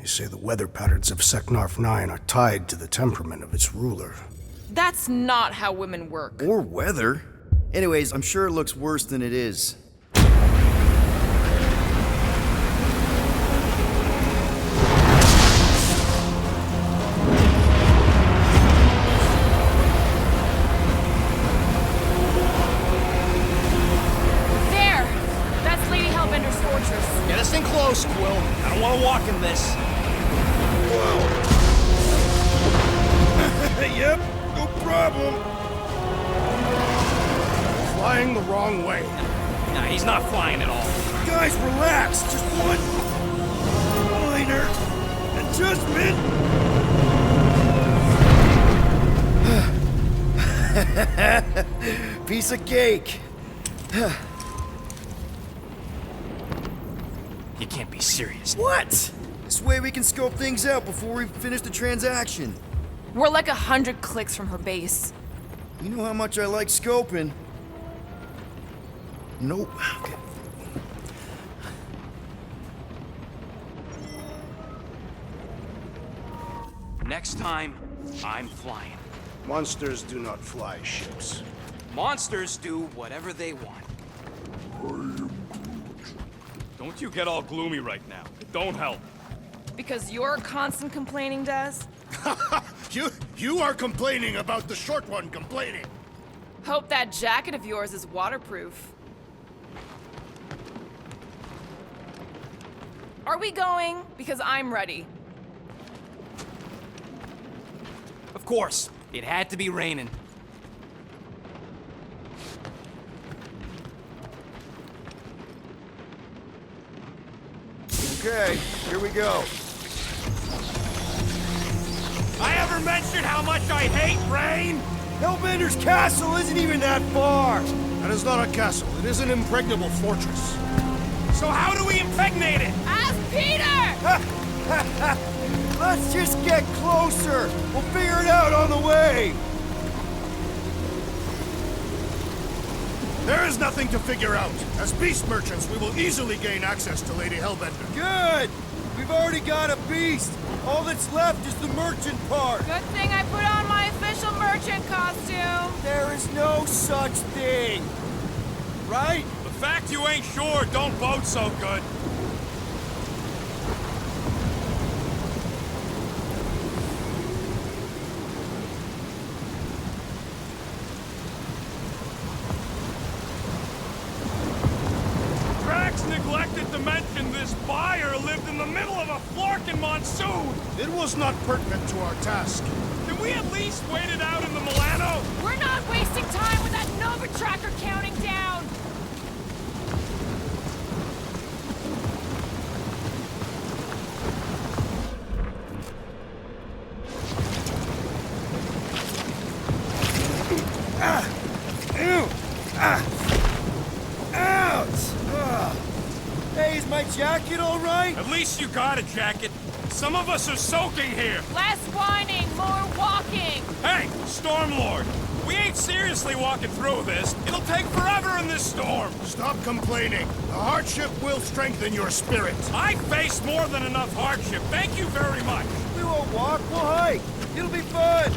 They say the weather patterns of Seknarf 9 are tied to the temperament of its ruler. That's not how women work. Or weather. Anyways, I'm sure it looks worse than it is. There! That's Lady Hellbender's fortress. Get us in close, Quill. I don't want to walk in this. Yep, no problem. Flying the wrong way. Nah, he's not flying at all. Guys, relax. Just one minor adjustment. Piece of cake. You can't be serious. What? This way we can scope things out before we finish the transaction. We're like 100 clicks from her base. You know how much I like scoping. Nope. Okay. Next time, I'm flying. Monsters do not fly ships. Monsters do whatever they want. Don't you get all gloomy right now. It don't help. Because you're constant complaining, Des? You are complaining about the short one complaining. Hope that jacket of yours is waterproof. Are we going? Because I'm ready. Of course, it had to be raining. Okay, here we go. I ever mentioned how much I hate rain? Hellbender's castle isn't even that far. That is not a castle. It is an impregnable fortress. So how do we impregnate it? Ask Peter! Let's just get closer. We'll figure it out on the way. There is nothing to figure out. As beast merchants, we will easily gain access to Lady Hellbender. Good. We've already got a beast. All that's left is the merchant part. Good thing I put on my official merchant costume. There is no such thing. Right? The fact you ain't sure don't bode so good. Drax neglected to mention this buyer lived in the middle of a Florkin monsoon. It was not pertinent to our task. Can we at least wait it out in the Milano? We're not wasting time with that Nova Tracker counting down. Ouch! Hey, is my jacket all right? At least you got a jacket. Some of us are soaking here. Less whining, more walking. Hey, Stormlord, we ain't seriously walking through this. It'll take forever in this storm. Stop complaining. The hardship will strengthen your spirit. I faced more than enough hardship. Thank you very much. We won't walk, we'll hike. It'll be fun.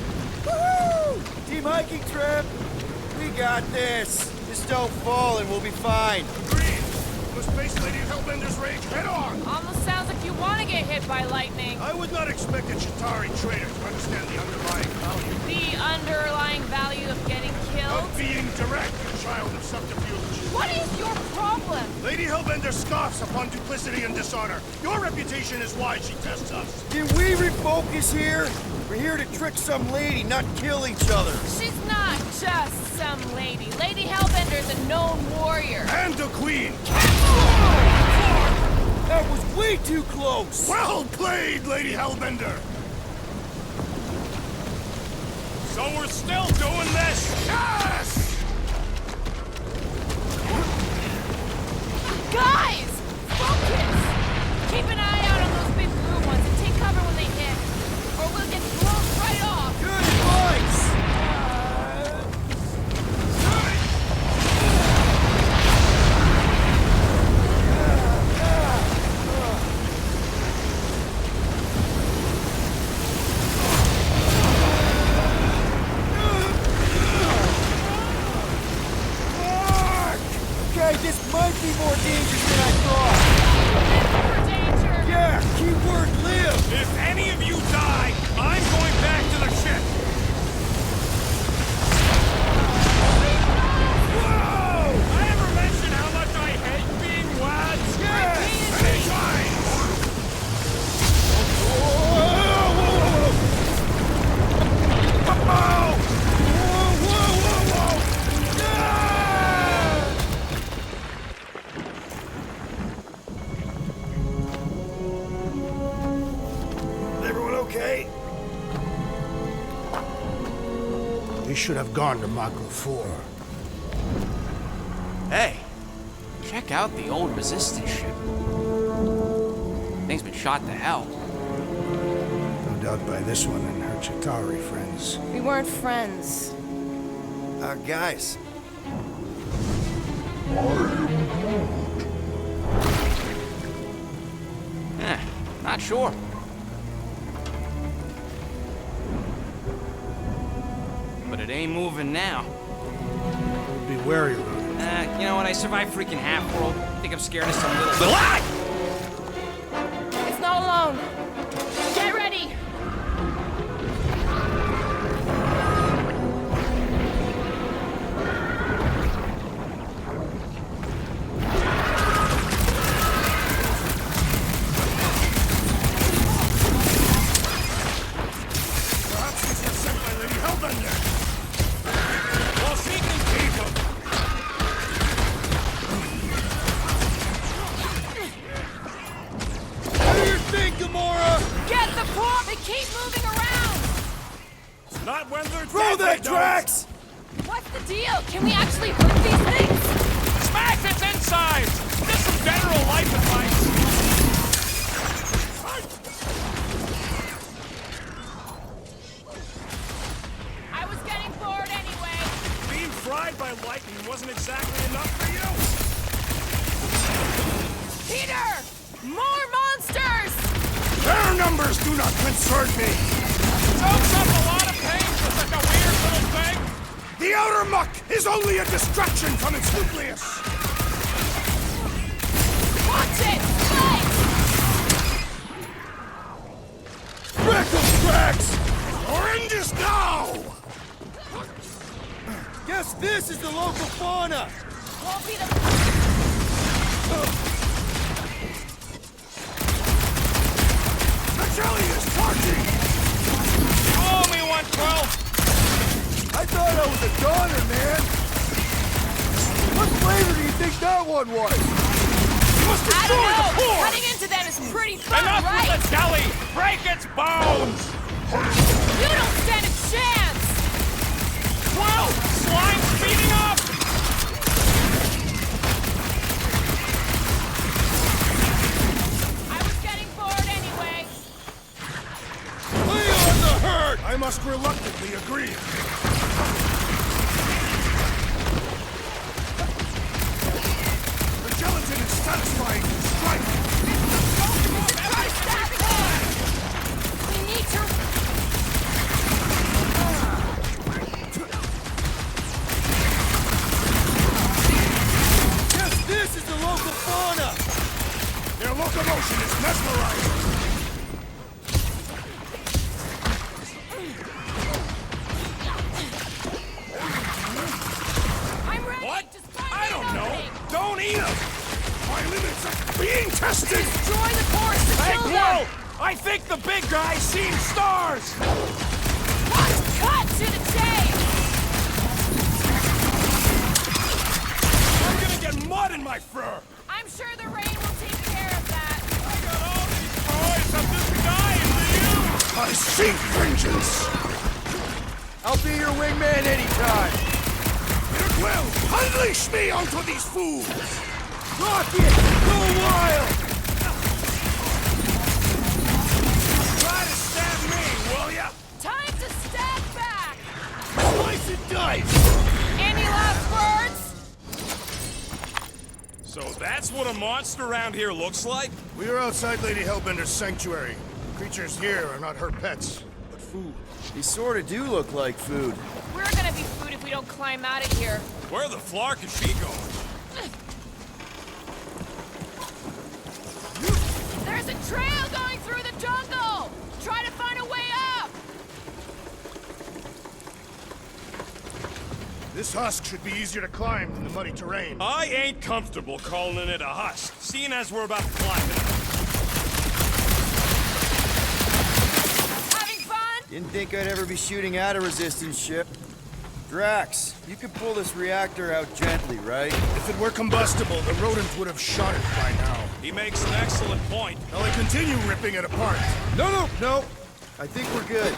Woohoo! Team hiking trip. We got this. Just don't fall and we'll be fine. Agreed. Must face Lady Hellbender's rage head on. Almost sounds like you want to get hit by lightning. I would not expect a Chitauri trader to understand the underlying value The underlying value of getting killed? of being direct, you child of subterfuge. What is your problem? Lady Hellbender scoffs upon duplicity and dishonor. Your reputation is why she tests us. Can we refocus here? We're here to trick some lady, not kill each other. She's not just some lady. Lady Hellbender's a known warrior. And a queen. That was way too close. Well played, Lady Hellbender. So we're still doing this? Yes! Guys! Focus! Keep an eye out on those big blue ones and take cover when they hit. Or we'll get blown right off. Good advice. We should have gone to Mako 4. Hey, check out the old Resistance ship. Thing's been shot to hell. No doubt by this one and her Chitauri friends. We weren't friends. Guys. Not sure. But it ain't moving now. Be wary, Ronan. You know what? I survived freaking Half-World. Think I'm scared of some little... It's not alone. Get ready. Perhaps these were sent by Lady Hellbender. Well, she can keep him. What do you think, Gamora? Get the prop and keep moving around. Not when they're Throw dead, that, they don't. Drax! What's the deal? Can we actually hurt these things? Smash its insides! Just some general life advice. I was getting bored anyway. Being fried by lightning wasn't exactly enough for you. Peter! More monsters! Their numbers do not concern me! Soaks up a lot of pain for such a weird little thing. The outer muck is only a distraction from its nucleus! Watch it! Fight! Freckles, Drax! Oranges now! Guess this is the local fauna! Won't be the... The jelly is charging! You owe me 112. I thought I was a goner, man! What flavor do you think that one was? You must I destroy don't the know! core! Cutting into them is pretty fun, Enough right? with the jelly! Break its bones! You don't stand a chance! Whoa! Slime's speeding up! I was getting bored anyway. Lay on the hurt! I must reluctantly agree. The gelatin is satisfying the strike! Try stabbing them! We need to... Guess this is the local fauna! Their locomotion is mesmerizing! I'm ready! What? Just find I an don't know. opening. Don't eat them! My limits are being tested! Destroy the cores to Hey, kill whoa! them! I think the big guy's seen stars! What? Cut to the chase! I'm gonna get mud in my fur! I'm sure the rain will take care of that. I got all these toys, I'm just dying for you! I seek vengeance! I'll be your wingman anytime! It will! Unleash me onto these fools! Rocket! Go wild! Try to stab me, will ya? Time to stab back! Slice and dice! Any last words? So that's what a monster around here looks like? We are outside Lady Hellbender's sanctuary. Creatures here are not her pets, but food. These sort of do look like food. We're gonna be food if we don't climb out of here. Where the flark is she going? There's a trail going through the jungle! Try to find a way up! This husk should be easier to climb than the muddy terrain. I ain't comfortable calling it a husk, seeing as we're about to climb it. Having fun? Didn't think I'd ever be shooting at a resistance ship. Drax, you could pull this reactor out gently, right? If it were combustible, the rodents would have shot it by now. He makes an excellent point. Now they continue ripping it apart. No. I think we're good.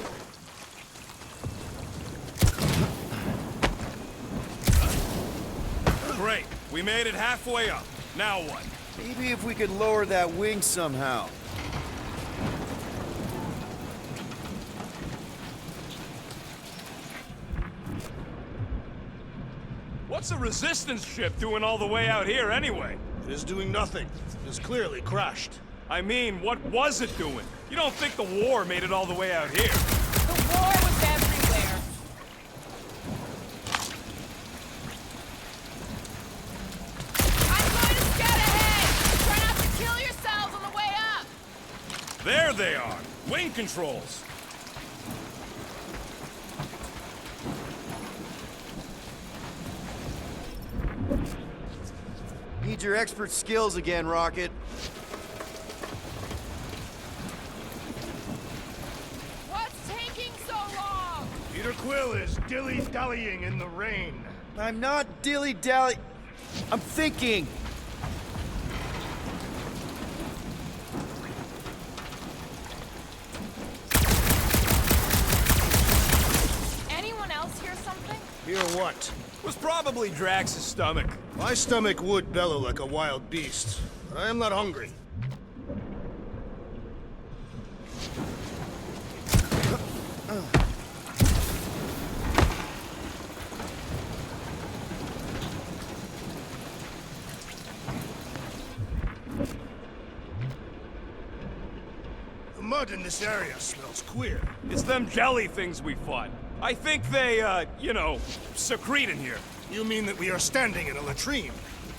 Great. We made it halfway up. Now what? Maybe if we could lower that wing somehow. What's a resistance ship doing all the way out here anyway? It is doing nothing. It is clearly crashed. I mean, what was it doing? You don't think the war made it all the way out here? The war was everywhere. I'm going to scout ahead. Try not to kill yourselves on the way up. There they are. Wing controls. Need your expert skills again, Rocket. What's taking so long? Peter Quill is dilly-dallying in the rain. I'm not dilly-dally. I'm thinking. Anyone else hear something? Hear what? Was probably Drax's stomach. My stomach would bellow like a wild beast, but I am not hungry. The mud in this area smells queer. It's them jelly things we fought. I think they, you know, secrete in here. You mean that we are standing in a latrine?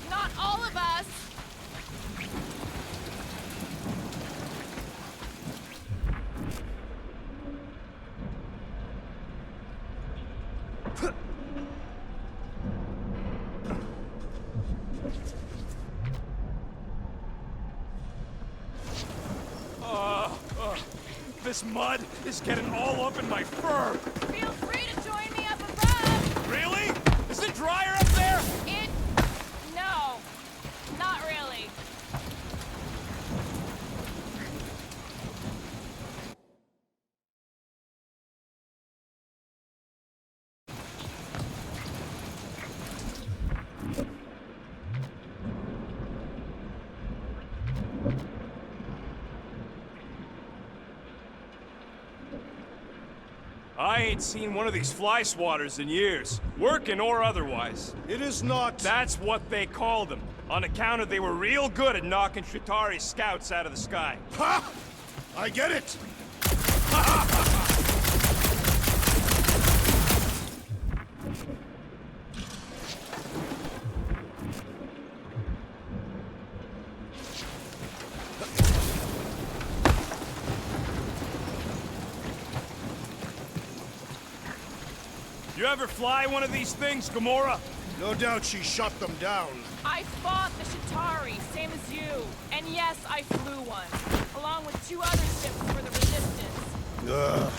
Not all of us. This mud is getting all up in my fur. Feel free to join me up above. Really? Is it drier up there? No, not really. I ain't seen one of these fly swatters in years, working or otherwise. It is not. That's what they called them, on account of they were real good at knocking Chitauri's scouts out of the sky. Ha! I get it! You ever fly one of these things, Gamora? No doubt she shot them down. I fought the Chitauri, same as you. And yes, I flew one, along with 2 other ships for the Resistance. Ugh.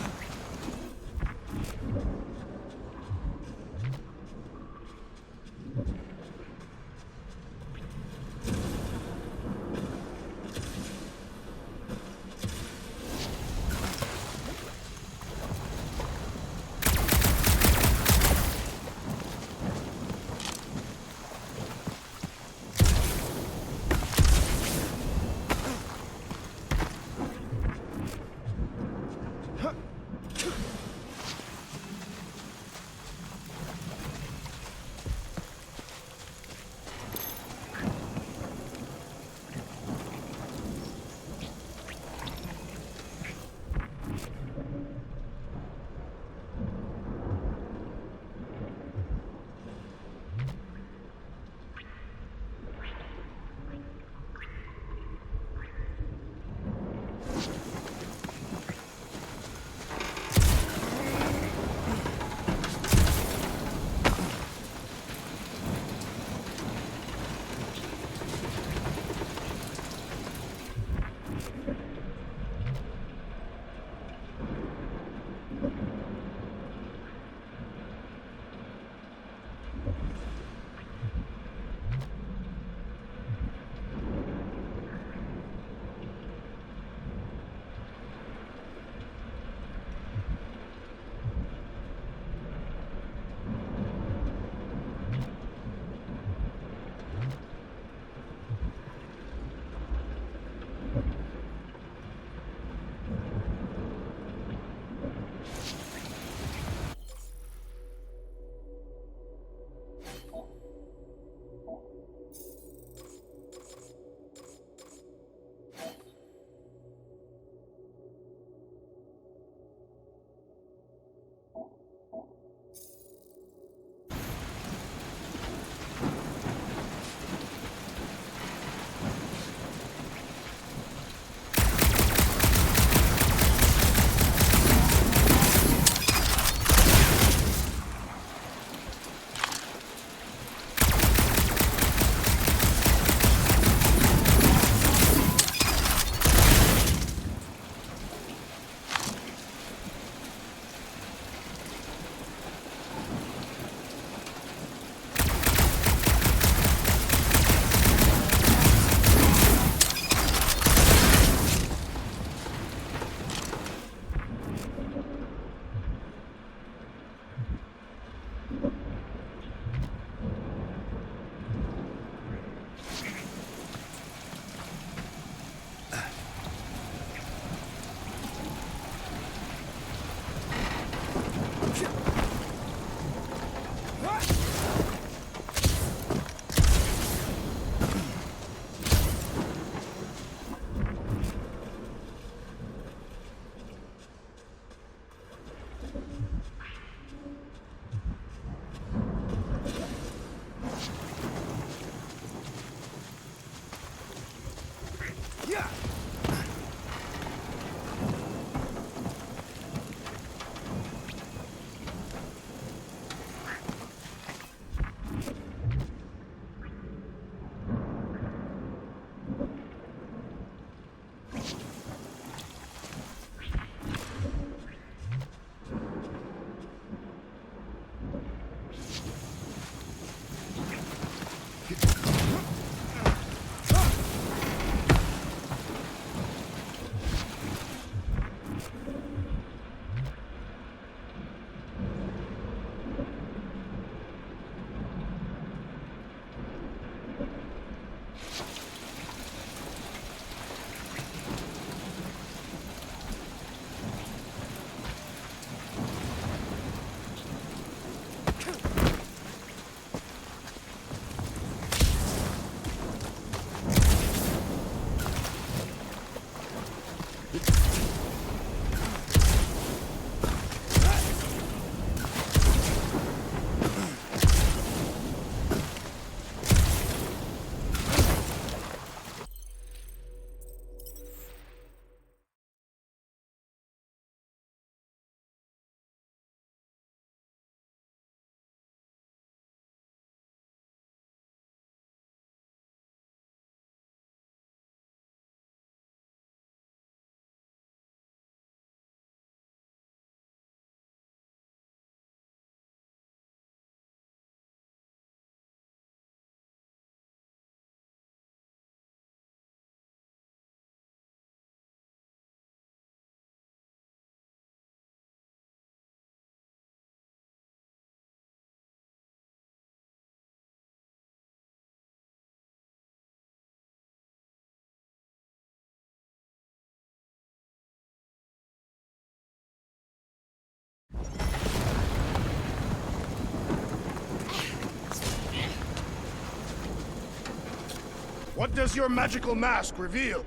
What does your magical mask reveal?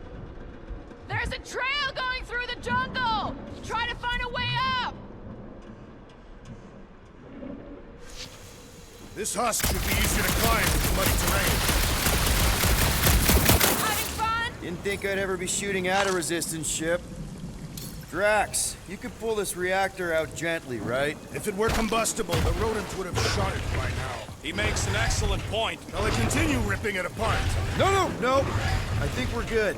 There's a trail going through the jungle! Try to find a way up! This husk should be easier to climb with muddy terrain. Having fun? Didn't think I'd ever be shooting at a resistance ship. Drax, you could pull this reactor out gently, right? If it were combustible, the rodents would have shot it by now. He makes an excellent point. Shall I continue ripping it apart? No! I think we're good.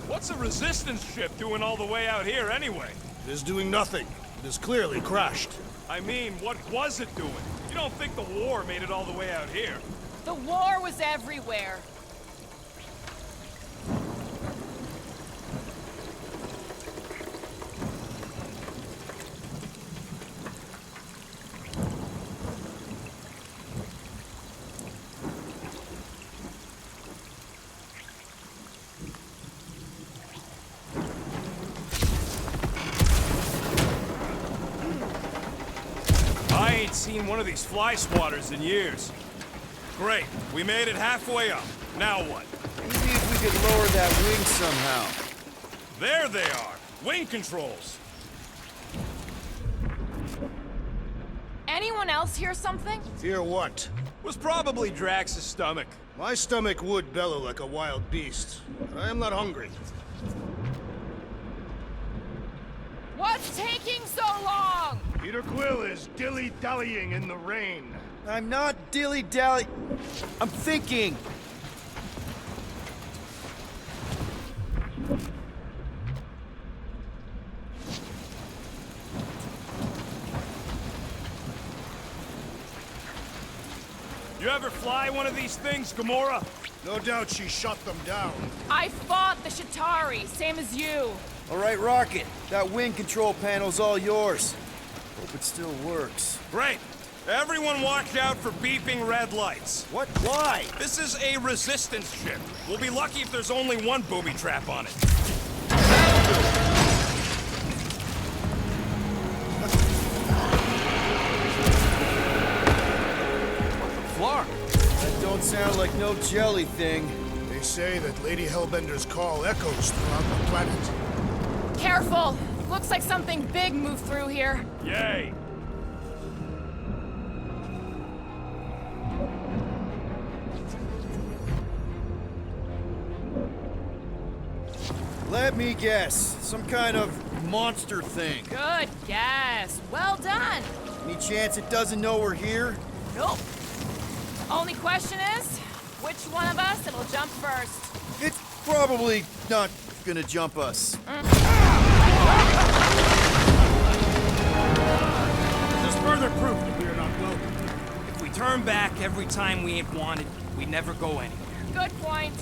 What's a resistance ship doing all the way out here anyway? It is doing nothing. It is clearly crashed. I mean, what was it doing? You don't think the war made it all the way out here? The war was everywhere. I ain't seen one of these fly swatters in years. Great, we made it halfway up. Now what? Maybe if we could lower that wing somehow. There they are! Wing controls! Anyone else hear something? Hear what? Was probably Drax's stomach. My stomach would bellow like a wild beast, but I am not hungry. What's taking so long? Peter Quill is dilly-dallying in the rain. I'm not dilly-dally. I'm thinking. You ever fly one of these things, Gamora? No doubt she shot them down. I fought the Shatari, same as you. All right, Rocket. That wing control panel's all yours. Hope it still works. Great. Everyone watch out for beeping red lights. What? Why? This is a resistance ship. We'll be lucky if there's only one booby trap on it. Flark. That don't sound like no jelly thing. They say that Lady Hellbender's call echoes throughout the planet. Careful! Looks like something big moved through here. Yay! Let me guess. Some kind of monster thing. Good guess. Well done. Any chance it doesn't know we're here? Nope. Only question is, which one of us it'll jump first? It's probably not gonna jump us. This is further proof that we are not welcome. If we turn back every time we ain't wanted, we never go anywhere. Good point.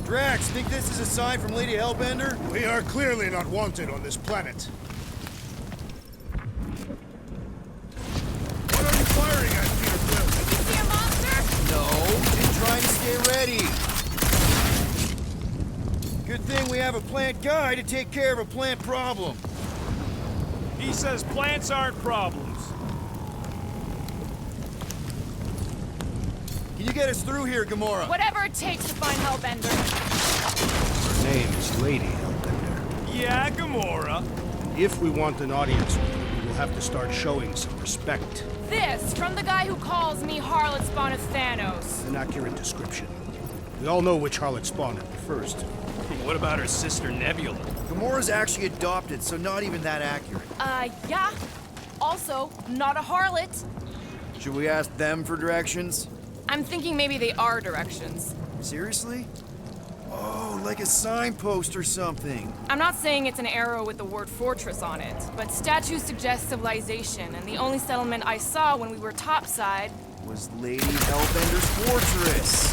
Drax, think this is a sign from Lady Hellbender? We are clearly not wanted on this planet. What are you firing at, Peter Quill? Did you see a monster? No, been trying to stay ready. Good thing we have a plant guy to take care of a plant problem. He says plants aren't problems. Can you get us through here, Gamora? Whatever it takes to find Hellbender. Her name is Lady Hellbender. Yeah, Gamora. If we want an audience with her, we will have to start showing some respect. This from the guy who calls me Harlot Spawn of Thanos. An accurate description. We all know which harlot spawned her first. What about her sister Nebula? Gamora's actually adopted, so not even that accurate. Yeah. Also, not a harlot. Should we ask them for directions? I'm thinking maybe they are directions. Seriously? Oh, like a signpost or something. I'm not saying it's an arrow with the word fortress on it, but statues suggest civilization, and the only settlement I saw when we were topside. Was Lady Hellbender's fortress.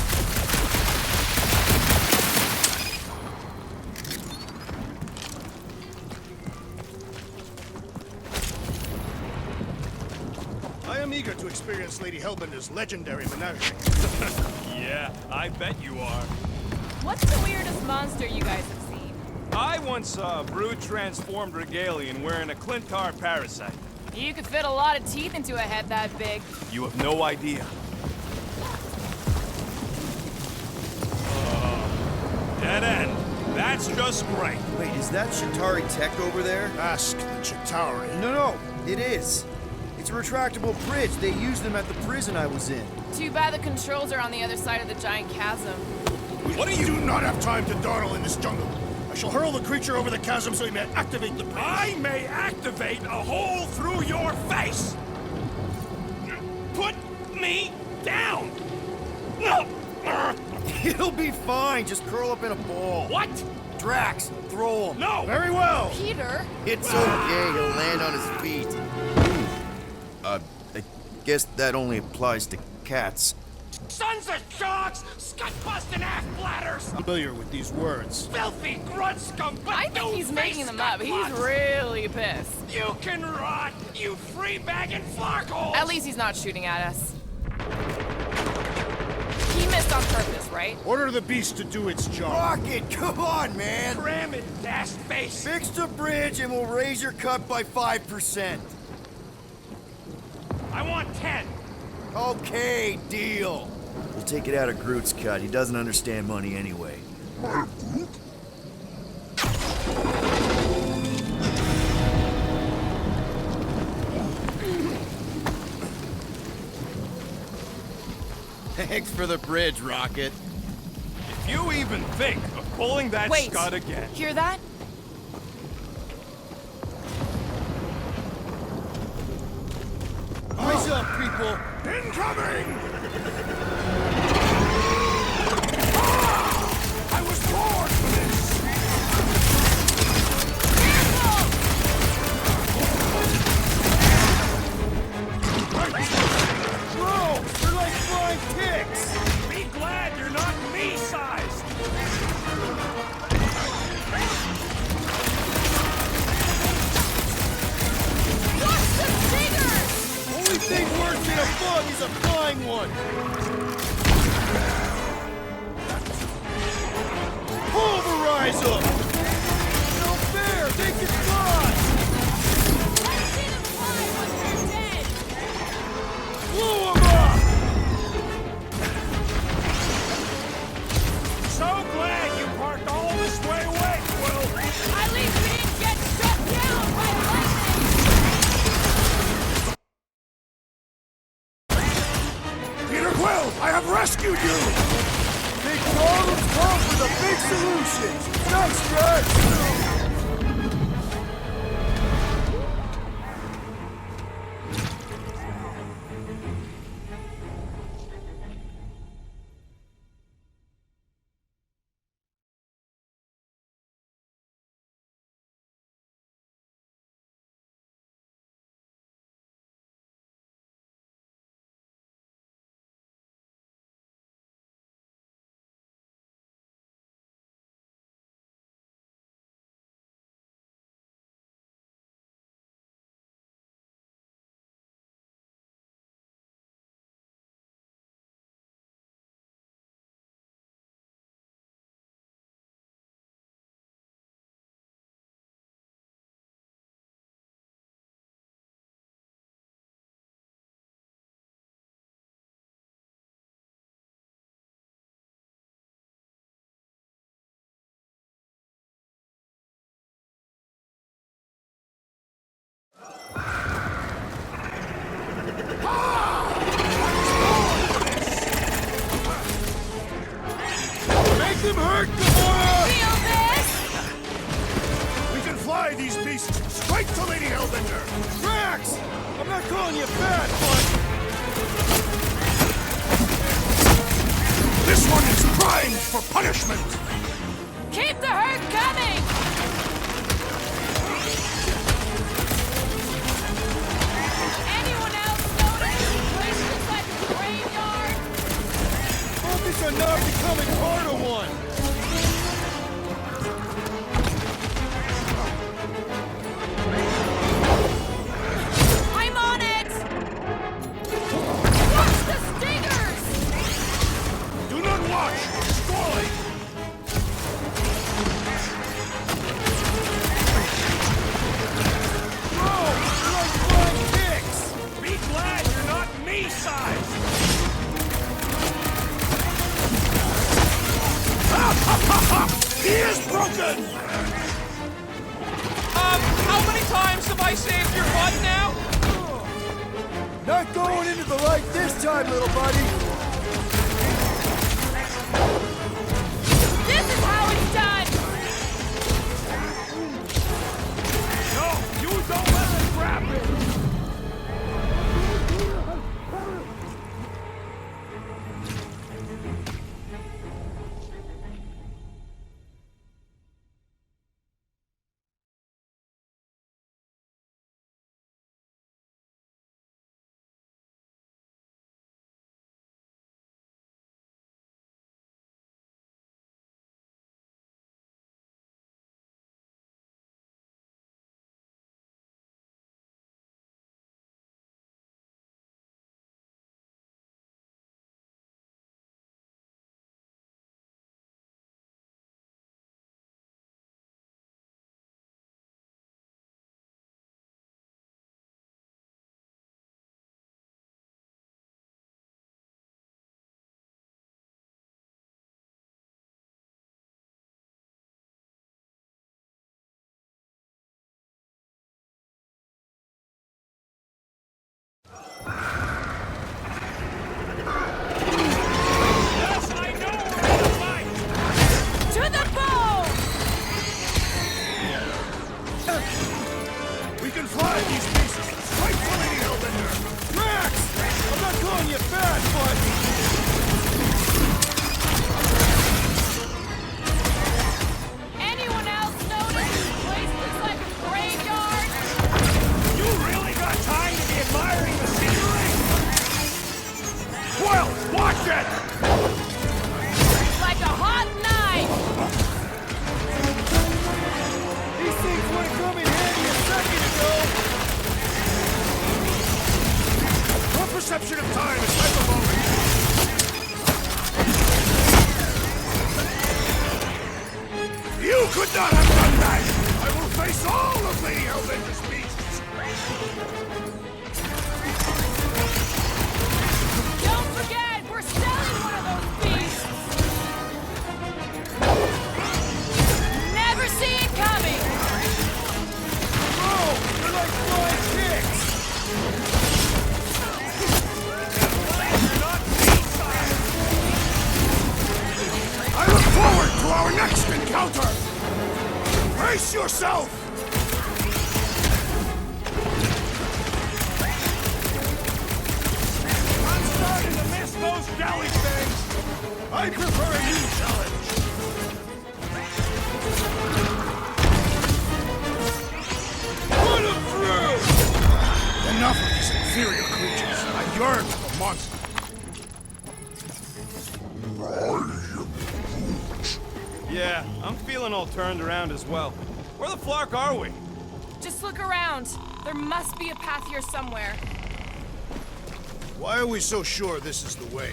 I am eager to experience Lady Hellbender's legendary menagerie. Yeah, I bet you are. What's the weirdest monster you guys have seen? I once saw a brood transformed Regalian wearing a Clintar parasite. You could fit a lot of teeth into a head that big. You have no idea. Dead end. That's just great. Wait, is that Chitauri tech over there? Ask the Chitauri. No, it is. It's a retractable bridge. They used them at the prison I was in. Too bad the controls are on the other side of the giant chasm. What are We you... do not have time to dawdle in this jungle. I shall hurl the creature over the chasm so he may activate the bridge. I may activate a hole through your face! Put me down! No! It'll be fine. Just curl up in a ball. What? Drax, throw him. No! Very well. Peter? It's okay. He'll land on his feet. I guess that only applies to cats. Sons of dogs! Scut-busting ass bladders! Familiar with these words. Filthy grunt scum! I think he's making them up. He's really pissed. You can rot, you free-bagging flarkholes! At least he's not shooting at us. He missed on purpose, right? Order the beast to do its job. Rocket, come on, man. Cram it, ass face! Fix the bridge and we'll raise your cut by 5%. I want 10! Okay, deal. We'll take it out of Groot's cut. He doesn't understand money anyway. Thanks for the bridge, Rocket. If you even think of pulling that Wait. scud again... Hear that? Eyes up, people. Incoming! I was born for this! Bro, they're like flying ticks. Be glad you're not me-sized! Watch the stingers! Only thing worse than a bug is a flying one. Pulverize them! No fair! They can fly! I've seen them fly once they're dead. Blow them up! solutions! Nice stretch! Make them hurt, Gamora! Feel this? We can fly these beasts straight to Lady Hellbender! Drax! I'm not calling you fat, but... This one is primed for punishment! Keep the herd coming! Anyone else notice? This place looks like a graveyard. Focus on not becoming part of one! I'm on it! Watch the stingers! Do not watch! Destroy! Bro, you're like flying dicks! Be glad you're not me-sized! He is broken! How many times have I saved your butt now? Not going into the light this time, little buddy! This is how it's done! No, you don't let us grab it! Yes, I know we're in a fight! To the bone! We can fly these beasts straight to Lady Hellbender! Drax! I'm not calling you fat, but... Anyone else notice? This place looks like a graveyard. You really got time to be admiring the scenery? Well, watch it! Like a hot knife. These things would have come in handy a second ago! Your perception of time is hyperbolic. You could not have done that! I will face all of Lady Hellbender's beasts! Don't forget, we're selling one of those beasts. Never see it coming. Bro, you're like flying dicks! You're not me-sized! I look forward to our next encounter! Brace yourself! I'm starting to miss those jelly things! I prefer a new challenge! Put him through! Enough of these inferior creatures. I yearn for a monster. Yeah, I'm feeling all turned around as well. Where the flark are we? Just look around. There must be a path here somewhere. Why are we so sure this is the way?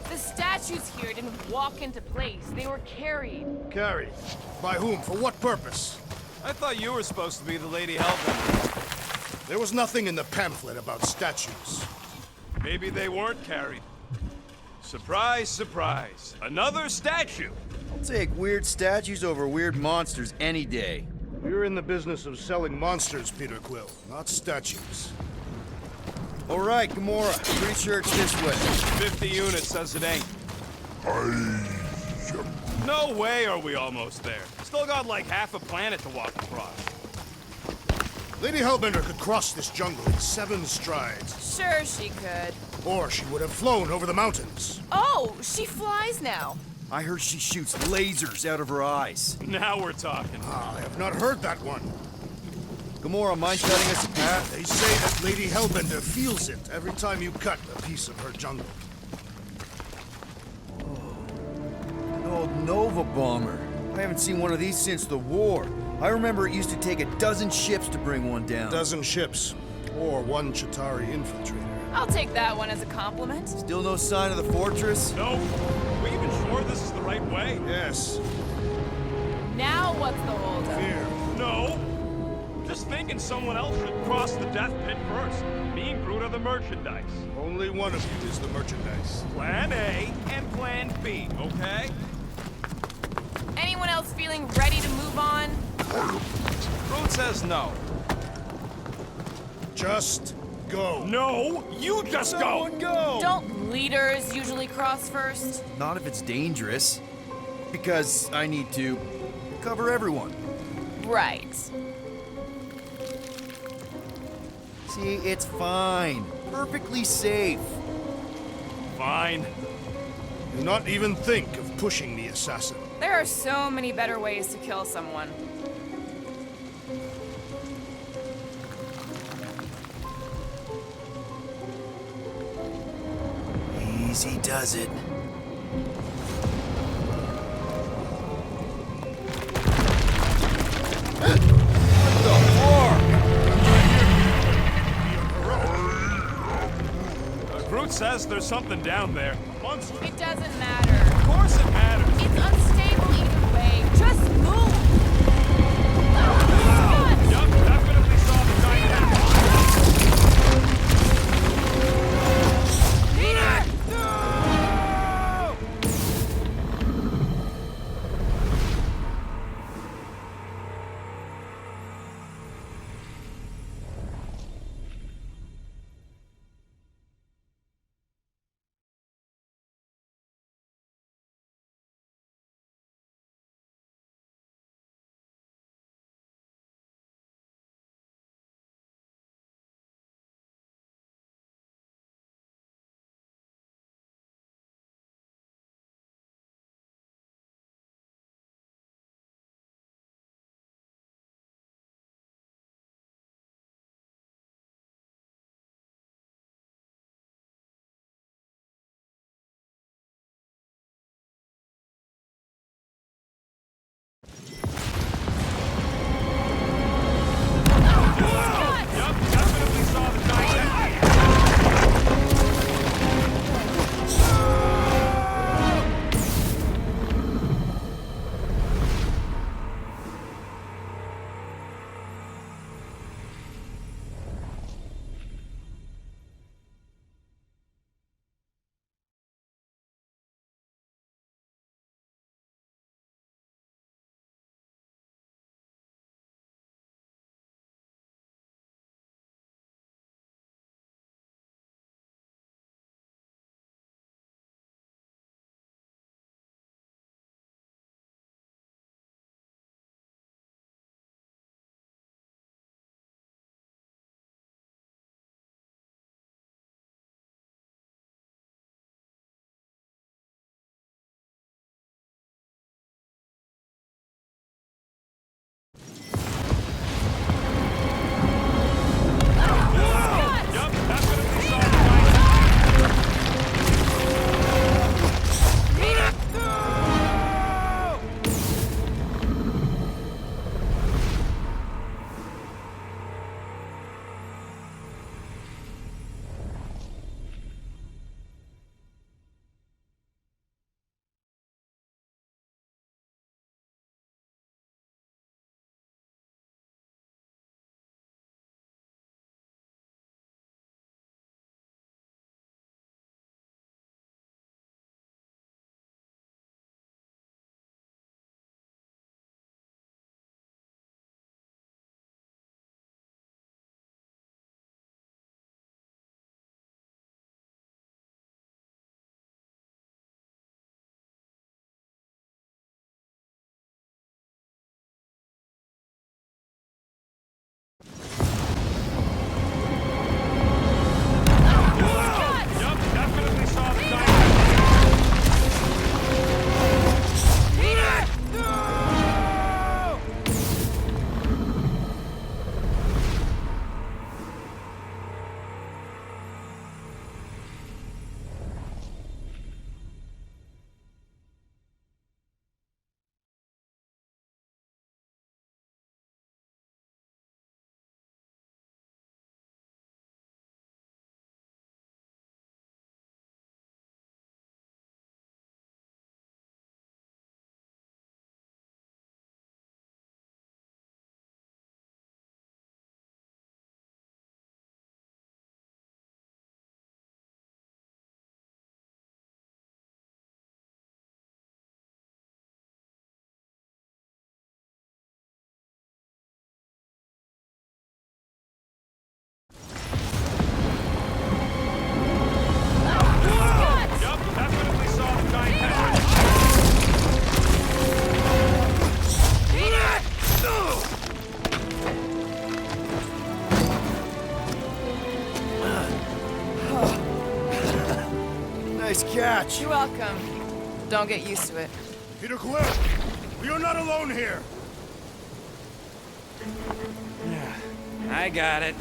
The statues here didn't walk into place. They were carried. Carried. By whom? For what purpose? I thought you were supposed to be the Lady Hellbender. There was nothing in the pamphlet about statues. Maybe they weren't carried. Surprise, surprise. Another statue! I'll take weird statues over weird monsters any day. We're in the business of selling monsters, Peter Quill, not statues. All right, Gamora. Pretty sure it's this way. 50 units says it ain't. No way are we almost there. Still got like half a planet to walk across. Lady Hellbender could cross this jungle in 7 strides. Sure she could. Or she would have flown over the mountains. Oh, she flies now. I heard she shoots lasers out of her eyes. Now we're talking. I have not heard that one. Gamora, mind cutting us a path? They say that Lady Hellbender feels it every time you cut a piece of her jungle. An old Nova bomber. I haven't seen one of these since the war. I remember it used to take a dozen ships to bring one down. A dozen ships, or 1 Chitauri infiltrator. I'll take that one as a compliment. Still no sign of the fortress? No. Are we even sure this is the right way? Yes, Now what's the holdup? fear. No. Just thinking someone else should cross the death pit first. Me and Groot are the merchandise. Only one of you is the merchandise. Plan A and Plan B, okay? Anyone else feeling ready to move on? Groot says no. Just go. No, you just go! Someone go! Don't leaders usually cross first? Not if it's dangerous. Because I need to cover everyone. Right. See, it's fine. Perfectly safe. Fine. Do not even think of pushing the assassin. There are so many better ways to kill someone. Easy does it. Groot says there's something down there. Monster. It doesn't matter. Of course it matters. It's unstable either way. Just move! much. You're welcome. Don't get used to it. Peter Quill, you're not alone here. I got it.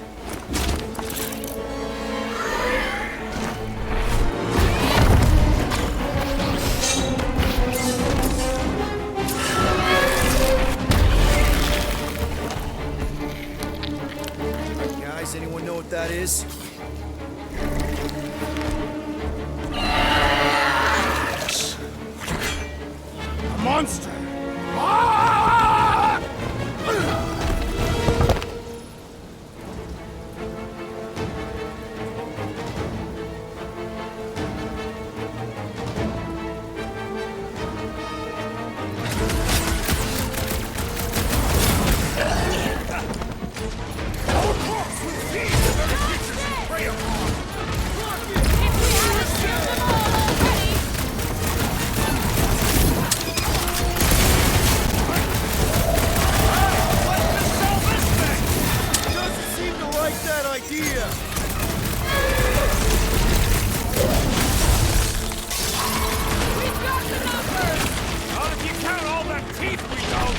Guys, anyone know what that is? A monster. Ah! Our corpse will feed the very creatures you prey upon. If we haven't killed them all already! Doesn't seem to like that idea. We've got the numbers! Not if you count all that teeth we don't.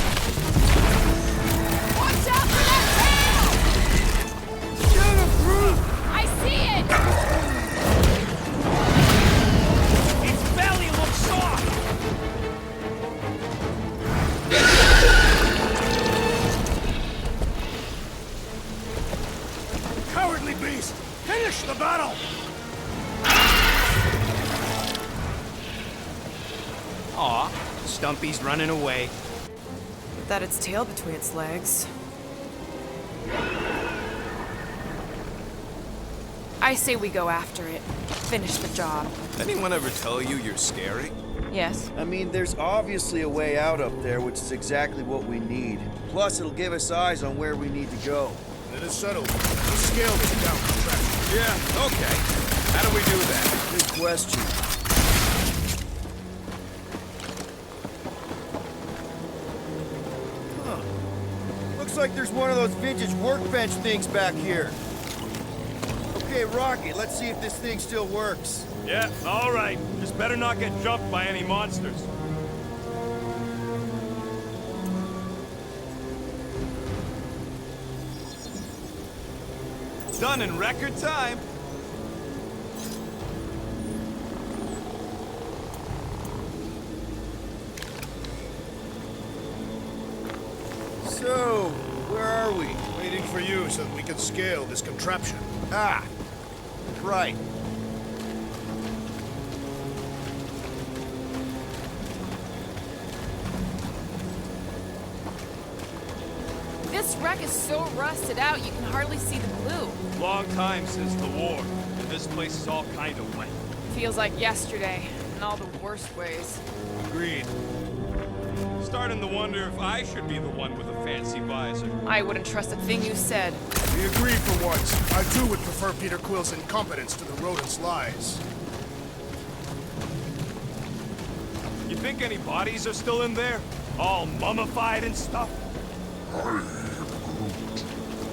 Watch out for that tail! Get him, Groot! I see it! Its belly looks soft. Cowardly beast! Finish the battle! Aw, Stumpy's running away. That its tail between its legs. I say we go after it. Finish the job. Anyone ever tell you you're scary? Yes. I mean, there's obviously a way out up there, which is exactly what we need. Plus, it'll give us eyes on where we need to go. It is settled. The scale is down for track. Yeah, okay. How do we do that? Good question. Huh. Looks like there's one of those vintage workbench things back here. Okay, Rocky, let's see if this thing still works. Yeah, all right. Just better not get jumped by any monsters. Done in record time. So, where are we? Waiting for you so that we can scale this contraption. Ah, right. This wreck is so rusted out you can hardly see the blue. Long time since the war. And this place is all kind of wet. Feels like yesterday, in all the worst ways. Agreed. Starting to wonder if I should be the one with a fancy visor. I wouldn't trust a thing you said. We agreed for once. I too would prefer Peter Quill's incompetence to the rodent's lies. You think any bodies are still in there? All mummified and stuff?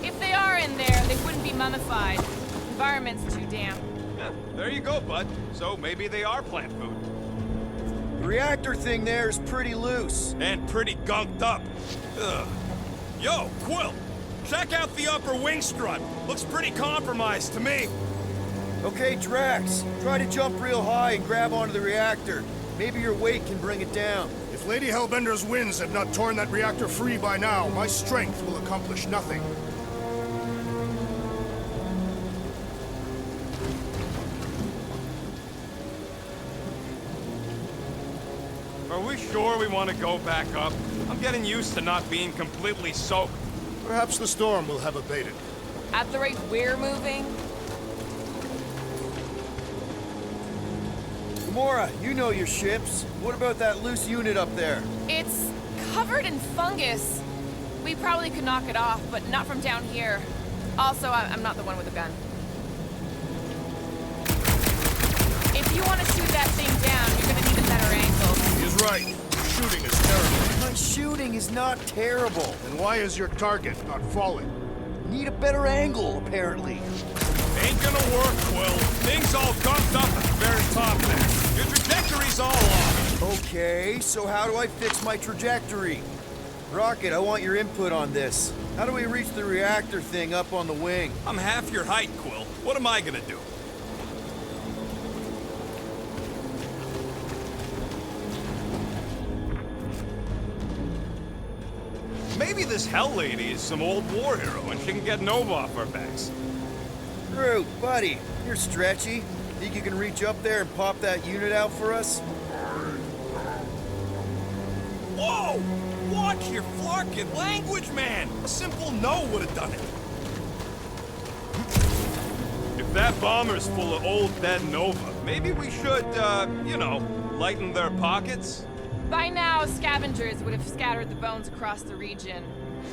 If they are in there, they wouldn't be mummified. Environment's too damp. Yeah, there you go, bud. So maybe they are plant food. The reactor thing there is pretty loose. And pretty gunked up. Ugh. Yo, Quill! Check out the upper wing strut. Looks pretty compromised to me. Okay, Drax, try to jump real high and grab onto the reactor. Maybe your weight can bring it down. If Lady Hellbender's winds have not torn that reactor free by now, my strength will accomplish nothing. Are we sure we want to go back up? I'm getting used to not being completely soaked. Perhaps the storm will have abated. At the rate we're moving, Gamora, you know your ships. What about that loose unit up there? it's covered in fungus. We probably could knock it off, but not from down here. Also, I'm not the one with a gun. If you want to shoot that thing down, you're gonna need a better angle. He is right. Your shooting is terrible. My shooting is not terrible. Then why is your target not falling? Need a better angle, apparently. Ain't gonna work, Quill. Thing's all gunked up at the very top there. Get your trajectory's all off. Okay, so how do I fix my trajectory? Rocket, I want your input on this. How do we reach the reactor thing up on the wing? I'm half your height, Quill. What am I gonna do? Maybe this Hell Lady is some old war hero and she can get Nova off our backs. Groot, buddy, you're stretchy. Think you can reach up there and pop that unit out for us? Whoa! Watch your flarkin' language, man! A simple no would have done it. If that bomber's full of old dead Nova, maybe we should, you know, lighten their pockets? By now, scavengers would have scattered the bones across the region.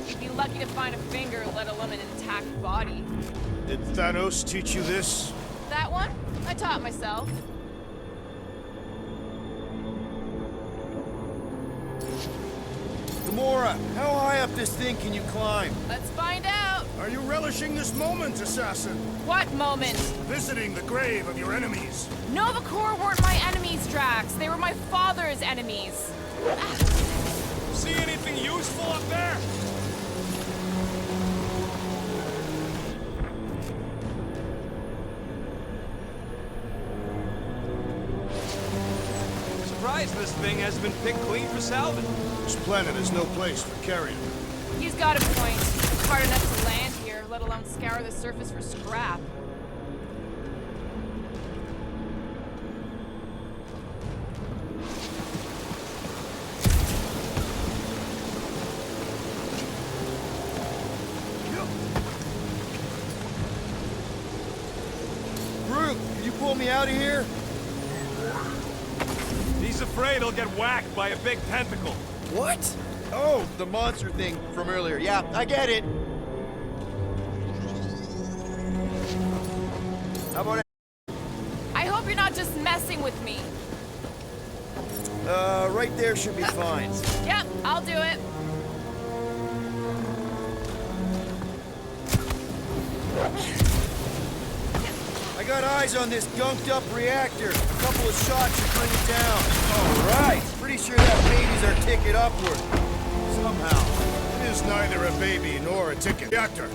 You'd be lucky to find a finger, let alone an intact body. Did Thanos teach you this? That one? I taught myself. Gamora, how high up this thing can you climb? Let's find out. Are you relishing this moment, assassin? What moment? Visiting the grave of your enemies. Nova Corps weren't my enemies, Drax. They were my father's enemies. See anything useful up there? Surprised this thing hasn't been picked clean for salvage. This planet is no place for carrion. He's got a point. It's hard enough to land here, let alone scour the surface for scrap. Groot, can you pull me out of here? He's afraid he'll get whacked by a big tentacle. What? Oh, the monster thing from earlier. Yeah, I get it. How about I hope you're not just messing with me. right there should be fine. Yep, I'll do it. I got eyes on this gunked up reactor. A couple of shots should bring it down. All right. Pretty sure that baby's our ticket upward. Somehow. It is neither a baby nor a ticket. Reactor.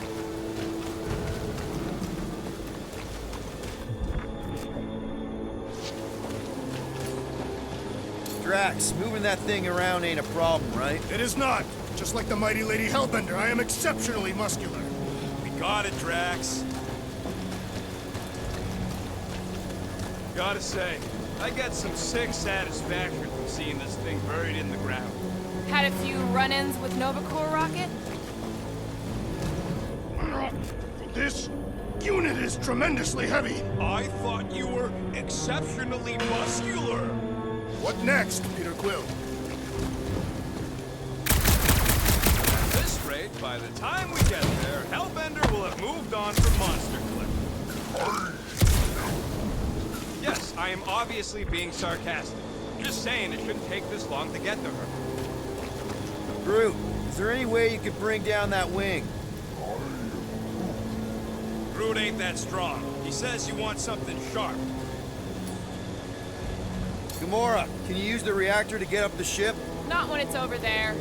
Drax, moving that thing around ain't a problem, right? It is not. Just like the mighty Lady Hellbender, I am exceptionally muscular. We got it, Drax. Gotta say, I get some sick satisfaction from seeing this thing buried in the ground. Had a few run-ins with Nova Corps Rocket? This unit is tremendously heavy. I thought you were exceptionally muscular. What next, Peter Quill? At this rate, by the time we get there, Hellbender will have moved on from Monster Cliff. Yes, I am obviously being sarcastic. Just saying it shouldn't take this long to get to her. Groot, is there any way you could bring down that wing? Groot ain't that strong. He says you want something sharp. Gamora, can you use the reactor to get up the ship? Not when it's over there.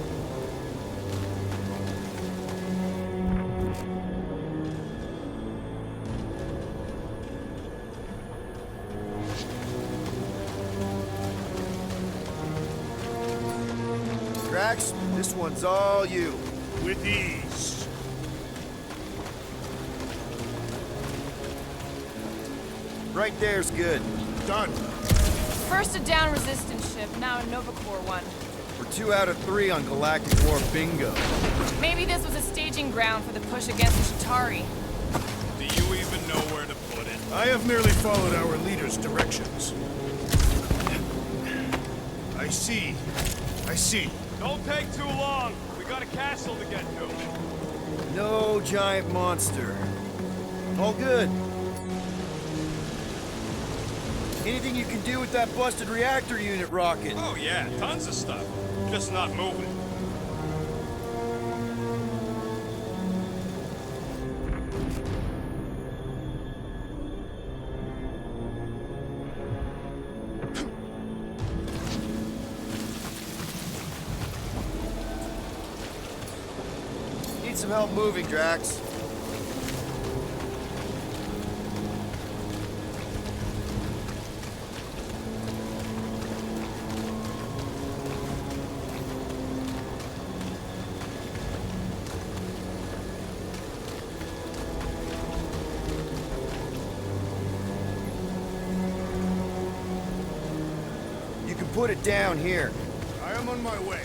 Drax, this one's all you. With ease. Right there's good. Done. First a down resistance ship, now a Nova Corps one. We're 2 out of 3 on Galactic War bingo. Maybe this was a staging ground for the push against the Chitauri. Do you even know where to put it? I have merely followed our leader's directions. I see. I see. Don't take too long. We got a castle to get to. No giant monster. All good. Anything you can do with that busted reactor unit, Rocket? Oh yeah, tons of stuff. Just not moving. some help moving, Drax. You can put it down here. I am on my way.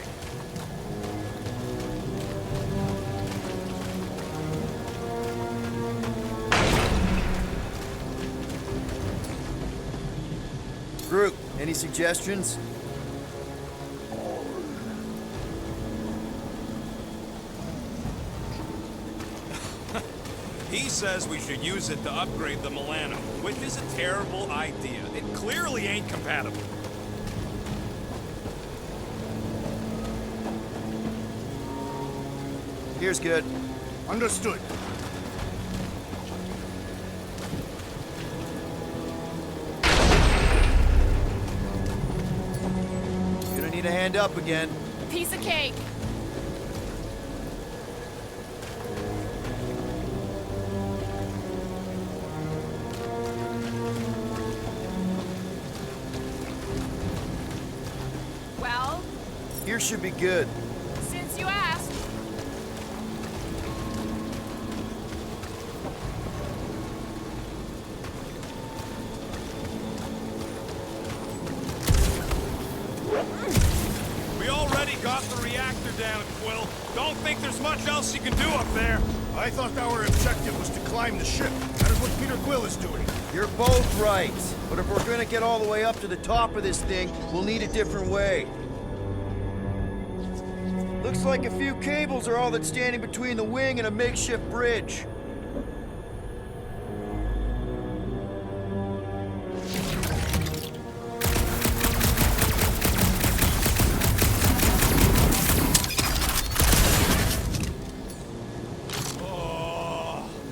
Groot, any suggestions? He says we should use it to upgrade the Milano, which is a terrible idea. It clearly ain't compatible. Here's good. Understood. Gonna need a hand up again. Piece of cake. Well, Here should be good. since you asked. We already got the reactor down, Quill. Don't think there's much else you can do up there. I thought our objective was to climb the ship. That is what Peter Quill is doing. You're both right. But if we're gonna get all the way up to the top of this thing, we'll need a different way. Looks like a few cables are all that's standing between the wing and a makeshift bridge.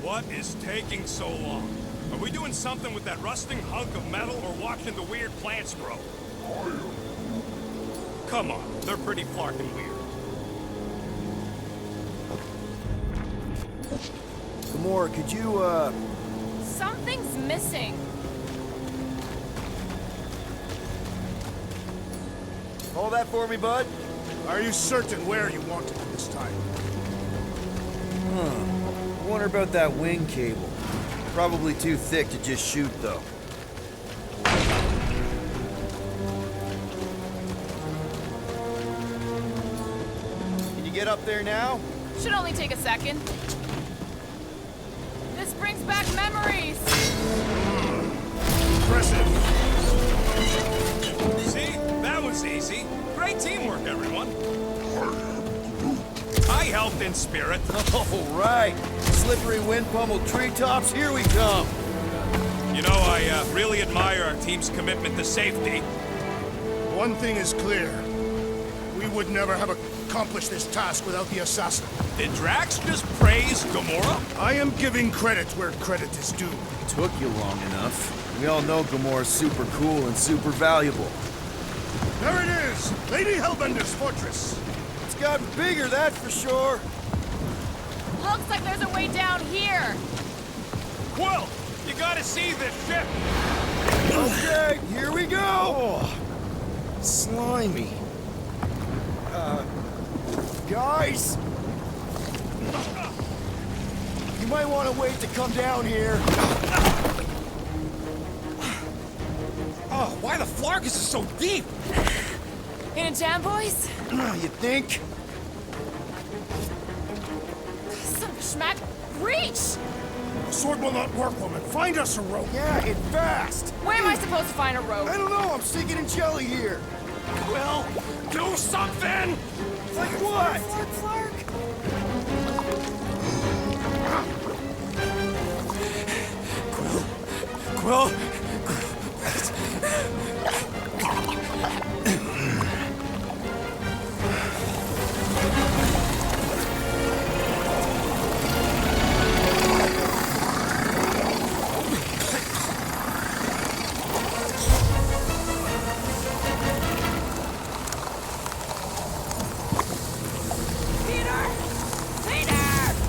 What is taking so long? Are we doing something with that rusting hunk of metal or watching the weird plants grow? Come on, they're pretty flarkin' weird. Gamora, could you, Something's missing. hold that for me, bud? Are you certain where you want it this time? I wonder about that wing cable. Probably too thick to just shoot, though. Can you get up there now? Should only take a second. This brings back memories. Impressive. See? That was easy. Great teamwork, everyone. I helped in spirit. All right. Slippery wind-pummeled treetops, here we come. You know, I really admire our team's commitment to safety. One thing is clear. We would never have accomplished this task without the assassin. Did Drax just praise Gamora? I am giving credit where credit is due. Took you long enough. We all know Gamora's super cool and super valuable. There it is! Lady Hellbender's fortress! It's gotten bigger, that's for sure. Looks like there's a way down here. Quill, you gotta see this ship. Okay, here we go! Oh, slimy. Guys! You might want to wait to come down here. Oh, why the Flarkus is so deep? In a jam, boys? You think? Some schmack. Reach! The sword will not work, woman. Find us a rope. Yeah, and fast! Where am I supposed to find a rope? I don't know, I'm sinking in jelly here. Quill, do something! Like what? Quill, Peter! Peter!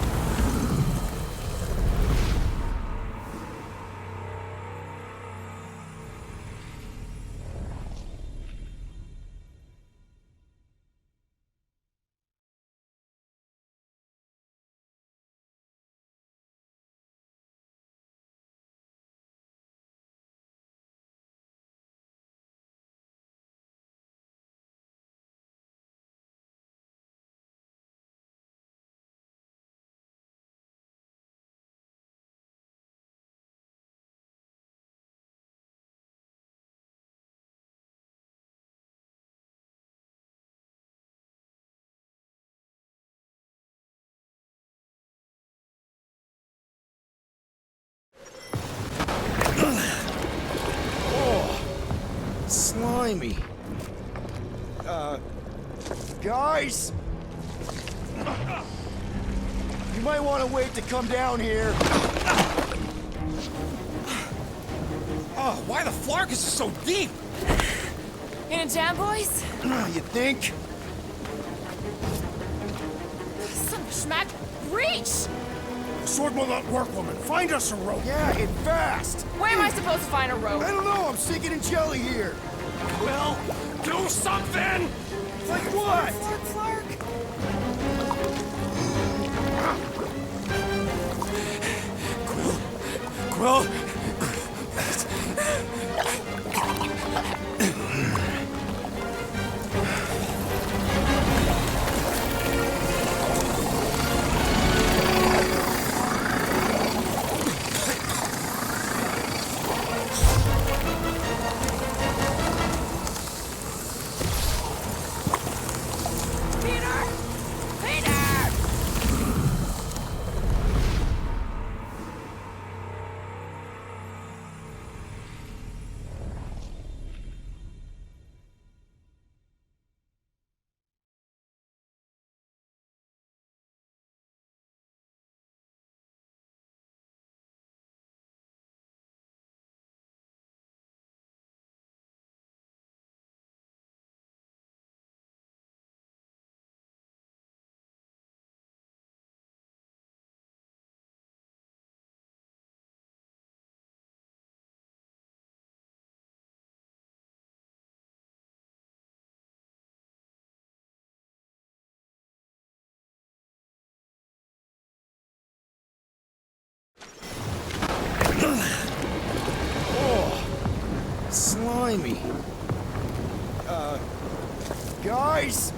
slimy. Guys! You might want to wait to come down here. Oh, why the Flarkus is so deep? In a jam, boys? You think? Son of a schmack. Reach! Sword will not work, woman. Find us a rope. Yeah, and fast! Where am I supposed to find a rope? I don't know, I'm sinking in jelly here. Well, do something! Like what? Flark. Quill? Peter! Peter! Slimy. Guys!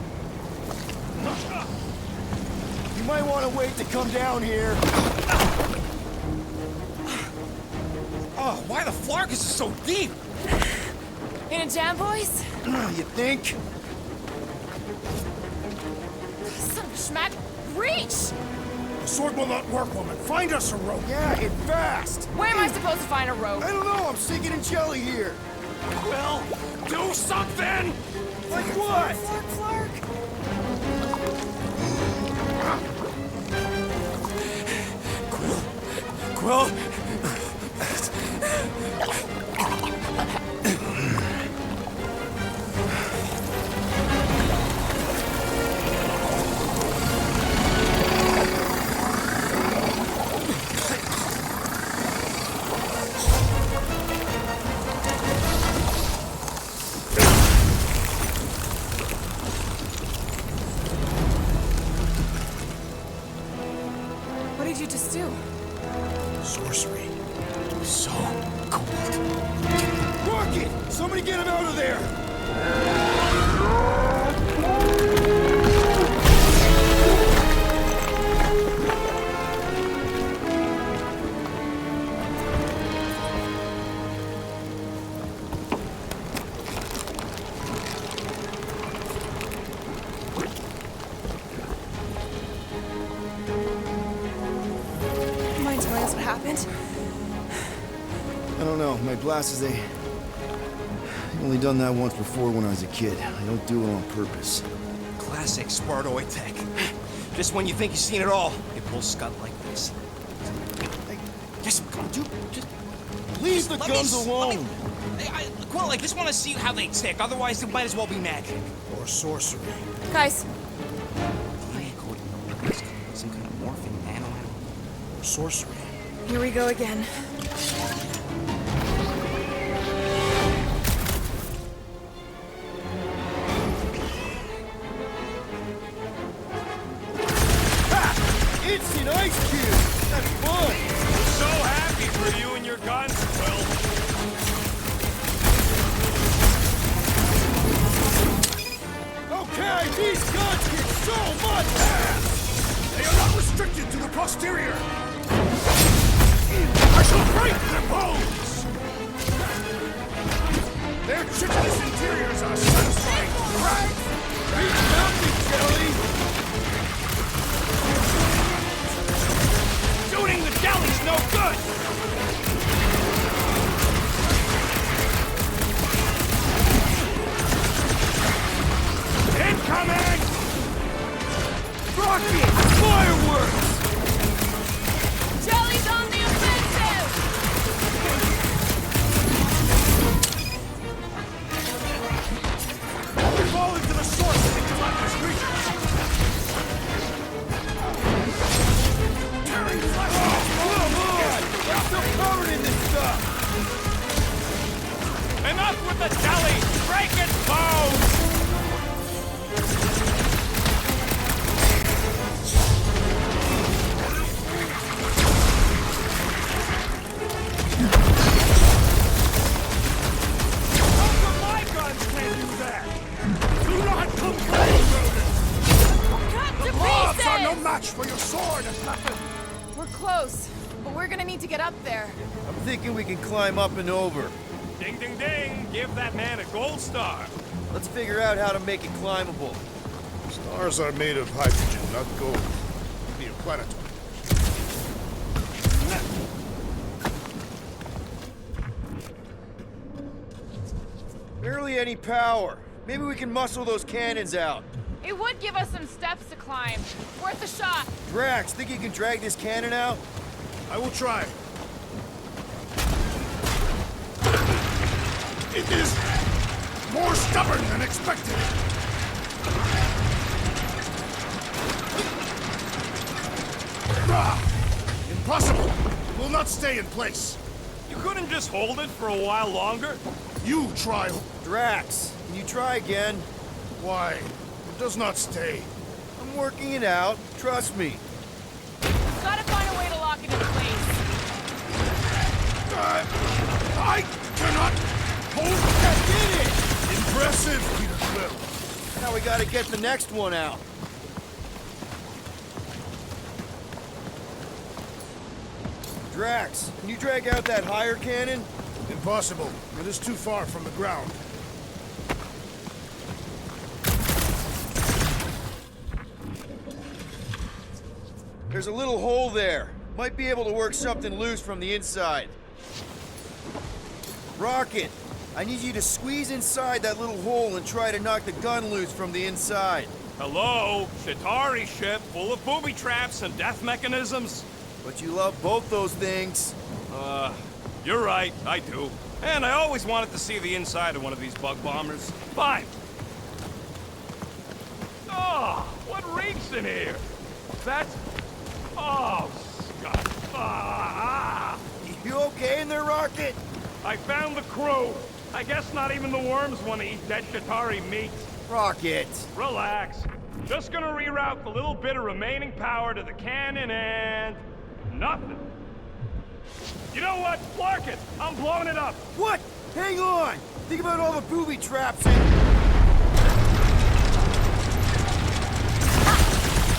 You might want to wait to come down here. Oh, why the Flarkus is so deep? In a jam, boys? You think? Son of a schmack. Reach! Sword will not work, woman. Find us a rope. Yeah, and fast! Where am I supposed to find a rope? I don't know, I'm sinking in jelly here. Quill, do something! Like what? Flark. Quill? What did you just do? Sorcery. So cold. Rocket! Somebody get him out of there! Mind telling us what happened? I don't know, my blast is I've only done that once before when I was a kid. I don't do it on purpose. Classic Spartoid tech. Just when you think you've seen it all, it pulls scud like this. Just, Leave the let me guns s- alone! Quill, I just want to see how they tick. Otherwise, it might as well be magic. Or sorcery. Guys, Some kind of morphing nano. Or sorcery. Here we go again. Instant ice cube! That's fun! So happy for you and your guns, Quill. Okay, these guns get so much ass! They are not restricted to the posterior. I shall break their bones. Their chitinous interiors are satisfying. Right? Beat mountain jelly! Shooting the jelly's no good. no match for your sword, Atlapan! We're close, but we're gonna need to get up there. I'm thinking we can climb up and over. Ding, ding, ding! Give that man a gold star. Let's figure out how to make it climbable. Stars are made of hydrogen, not gold. Be a planetoid. Barely any power. Maybe we can muscle those cannons out. It would give us some steps to climb. Worth a shot. Drax, think you can drag this cannon out? I will try. It is more stubborn than expected. Impossible! It will not stay in place. You couldn't just hold it for a while longer? You try. Drax, can you try again? Why? It does not stay. I'm working it out. Trust me. Gotta find a way to lock it in place. I cannot hold. I did it! Impressive, Peter Quill. Now we gotta get the next one out. Drax, can you drag out that higher cannon? Impossible. It is too far from the ground. There's a little hole there. Might be able to work something loose from the inside. Rocket, I need you to squeeze inside that little hole and try to knock the gun loose from the inside. Hello? Shatari ship full of booby traps and death mechanisms? But you love both those things. You're right, I do. And I always wanted to see the inside of one of these bug bombers. Fine. Oh, what reeks in here? That's... Oh, Scott. You okay in there, Rocket? I found the crew. I guess not even the worms want to eat dead Shatari meat. Rocket. Relax. Just gonna reroute the little bit of remaining power to the cannon and... nothing. You know what? Clark it! I'm blowing it up! What? Hang on! Think about all the booby traps and...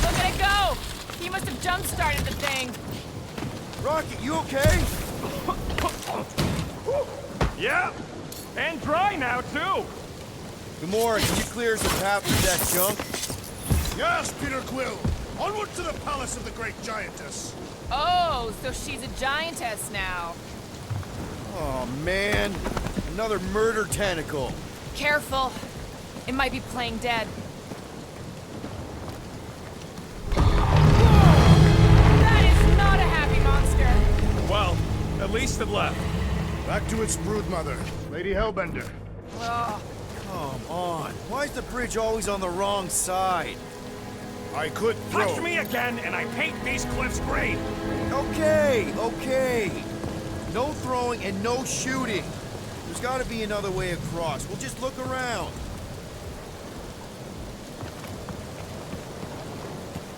Look at it go! He must have jump-started the thing. Rocket, you okay? Yeah, and dry now, too! Gamora, can you clear us a path through that junk? Yes, Peter Quill. Onward to the palace of the great giantess. Oh, so she's a giantess now. Oh, man. Another murder tentacle. Careful. It might be playing dead. That is not a happy monster. Well, at least it left. Back to its broodmother, Lady Hellbender. Oh, Come on. Why is the bridge always on the wrong side? I could throw. Touch me again, and I paint these cliffs green! Okay, okay. No throwing and no shooting. There's gotta be another way across. We'll just look around.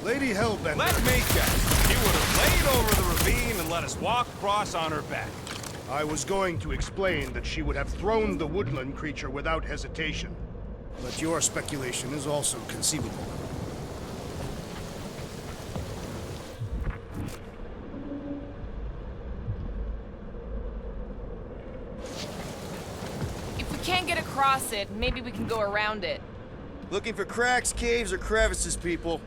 Lady Hellbender. Let me guess. She would have laid over the ravine and let us walk across on her back. I was going to explain that she would have thrown the woodland creature without hesitation. But your speculation is also conceivable. if we can't get across it, maybe we can go around it. Looking for cracks, caves, or crevices, people.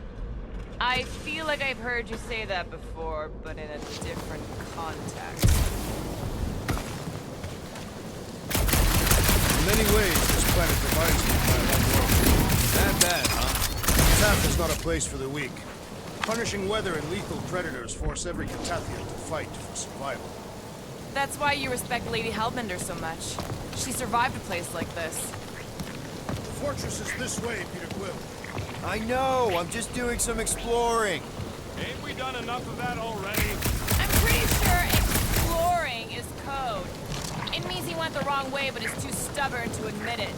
I feel like I've heard you say that before, but in a different context. In many ways, this planet reminds me of my own world. That bad, huh? Katath is not a place for the weak. Punishing weather and lethal predators force every Katathian to fight for survival. That's why you respect Lady Hellbender so much. She survived a place like this. The fortress is this way, Peter Quill. I know, I'm just doing some exploring. Ain't we done enough of that already? I'm pretty sure exploring is code. It means he went the wrong way, but is too stubborn to admit it.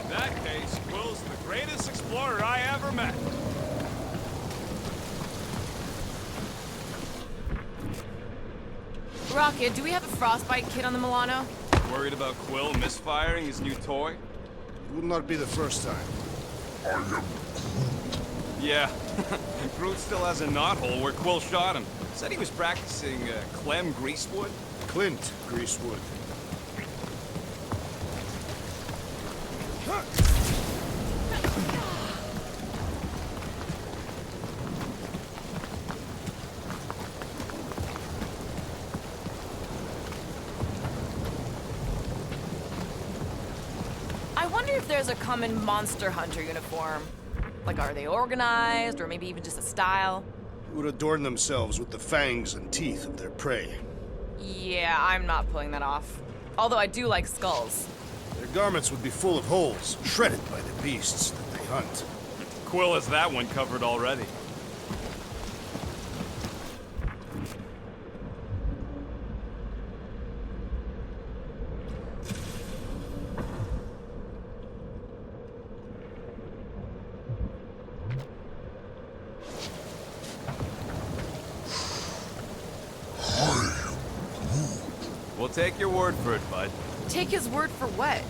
In that case, Quill's the greatest explorer I ever met. Rocket, do we have a frostbite kit on the Milano? Worried about Quill misfiring his new toy? It will not be the first time. Yeah. Groot still has a knothole where Quill shot him. Said he was practicing Clem Greasewood. Clint Greasewood. I wonder if there's a common monster hunter uniform. Like, are they organized, or maybe even just a style? Who would adorn themselves with the fangs and teeth of their prey. Yeah, I'm not pulling that off. Although I do like skulls. Their garments would be full of holes, shredded by the beasts that they hunt. Quill has that one covered already. We'll take your word for it, bud. Take his word for what?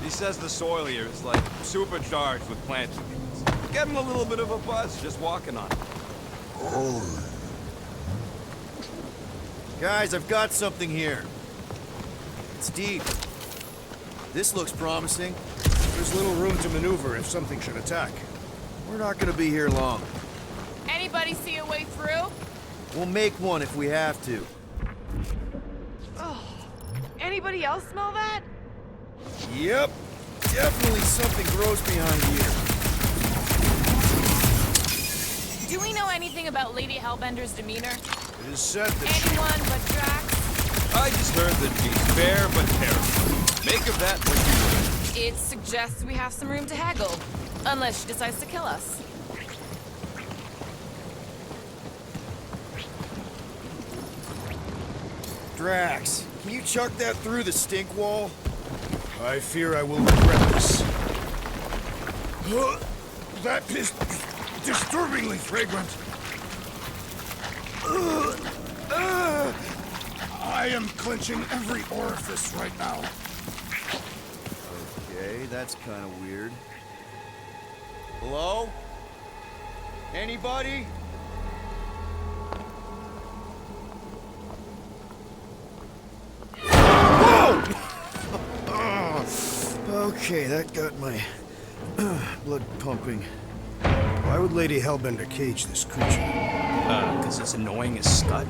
He says the soil here is like supercharged with plant nutrients. Get him a little bit of a buzz just walking on it. Guys, I've got something here. It's deep. This looks promising. There's little room to maneuver if something should attack. We're not gonna be here long. Anybody see a way through? We'll make one if we have to. Anybody else smell that? Yep. Definitely something gross behind here. Do we know anything about Lady Hellbender's demeanor? It is said that she... Anyone but Drax? I just heard that she's fair but terrible. Make of that what you will. It suggests we have some room to haggle. Unless she decides to kill us. Drax, can you chuck that through the stink wall? I fear I will regret this. That is disturbingly fragrant. I am clenching every orifice right now. Okay, that's kind of weird. Hello? Anybody? Okay, that got my blood pumping. Why would Lady Hellbender cage this creature? Because it's annoying as scud.